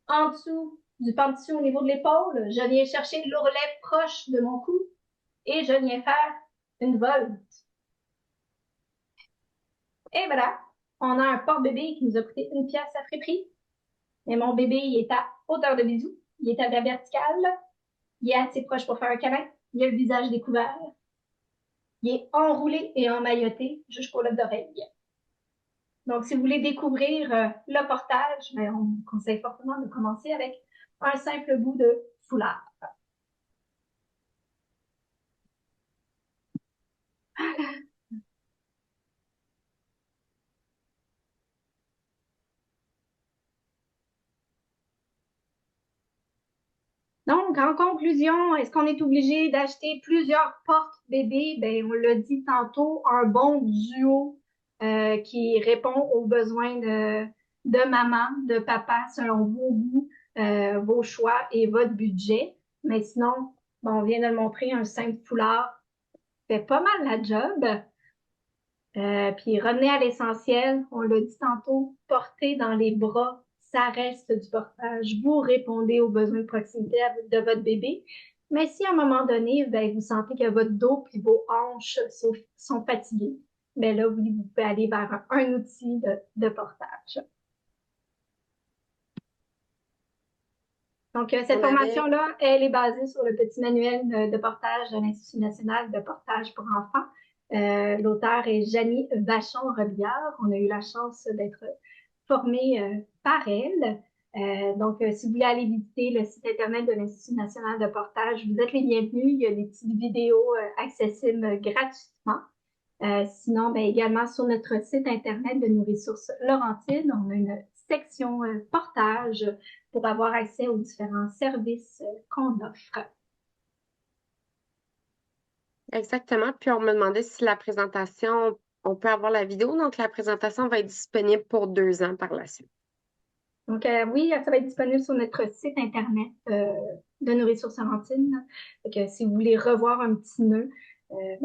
en dessous du pan de tissu au niveau de l'épaule. Je viens chercher l'ourlet proche de mon cou et je viens faire une volte. Et voilà, on a un porte-bébé qui nous a coûté 1 pièce à friperie. Et mon bébé, il est à hauteur de bisou. Il est à la verticale. Il est assez proche pour faire un câlin. Il a le visage découvert. Il est enroulé et emmailloté jusqu'aux lobes d'oreille. Donc, si vous voulez découvrir le portage, ben, on vous conseille fortement de commencer avec un simple bout de foulard. Donc, en conclusion, est-ce qu'on est obligé d'acheter plusieurs porte-bébés? Ben, on l'a dit tantôt, un bon duo qui répond aux besoins de maman, de papa, selon vos goûts, vos choix et votre budget. Mais sinon, bon, on vient de le montrer, un simple foulard fait pas mal la job. Puis revenez à l'essentiel, on l'a dit tantôt, porter dans les bras, ça reste du portage. Vous répondez aux besoins de proximité de votre bébé. Mais si à un moment donné, ben, vous sentez que votre dos et vos hanches sont fatigués, ben là, oui, vous pouvez aller vers un outil de portage. Donc, cette formation-là, elle est basée sur le petit manuel de portage de l'Institut national de portage pour enfants. L'auteur est Janie Vachon-Robillard. On a eu la chance d'être formés par elle. Donc, si vous voulez aller visiter le site Internet de l'Institut national de portage, vous êtes les bienvenus. Il y a des petites vidéos accessibles gratuitement. Sinon, ben, également sur notre site Internet de nos ressources Laurentides, on a une section portage pour avoir accès aux différents services qu'on offre. Exactement. Puis on me demandait si la présentation, on peut avoir la vidéo. Donc, la présentation va être disponible pour 2 ans par la suite. Donc, oui, ça va être disponible sur notre site Internet de nos ressources Laurentides. Donc, si vous voulez revoir un petit nœud, ben,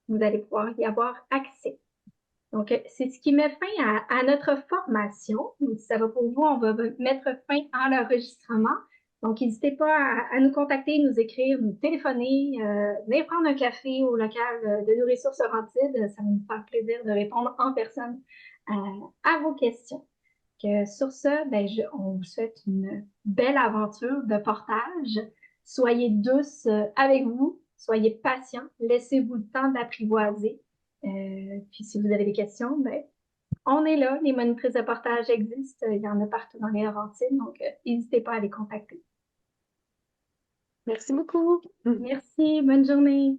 vous allez pouvoir y avoir accès. Donc, c'est ce qui met fin à notre formation. Donc, si ça va pour vous, on va mettre fin à l'enregistrement. Donc, n'hésitez pas à nous contacter, nous écrire, nous téléphoner, venir prendre un café au local de nos ressources Laurentides. Ça va nous faire plaisir de répondre en personne à vos questions. Sur ce, ben, on vous souhaite une belle aventure de portage. Soyez douce avec vous, soyez patient, laissez-vous le temps d'apprivoiser. Puis si vous avez des questions, ben, on est là. Les monitrices de portage existent. Il y en a partout dans les Laurentides, donc n'hésitez pas à les contacter. Merci beaucoup. Merci, bonne journée.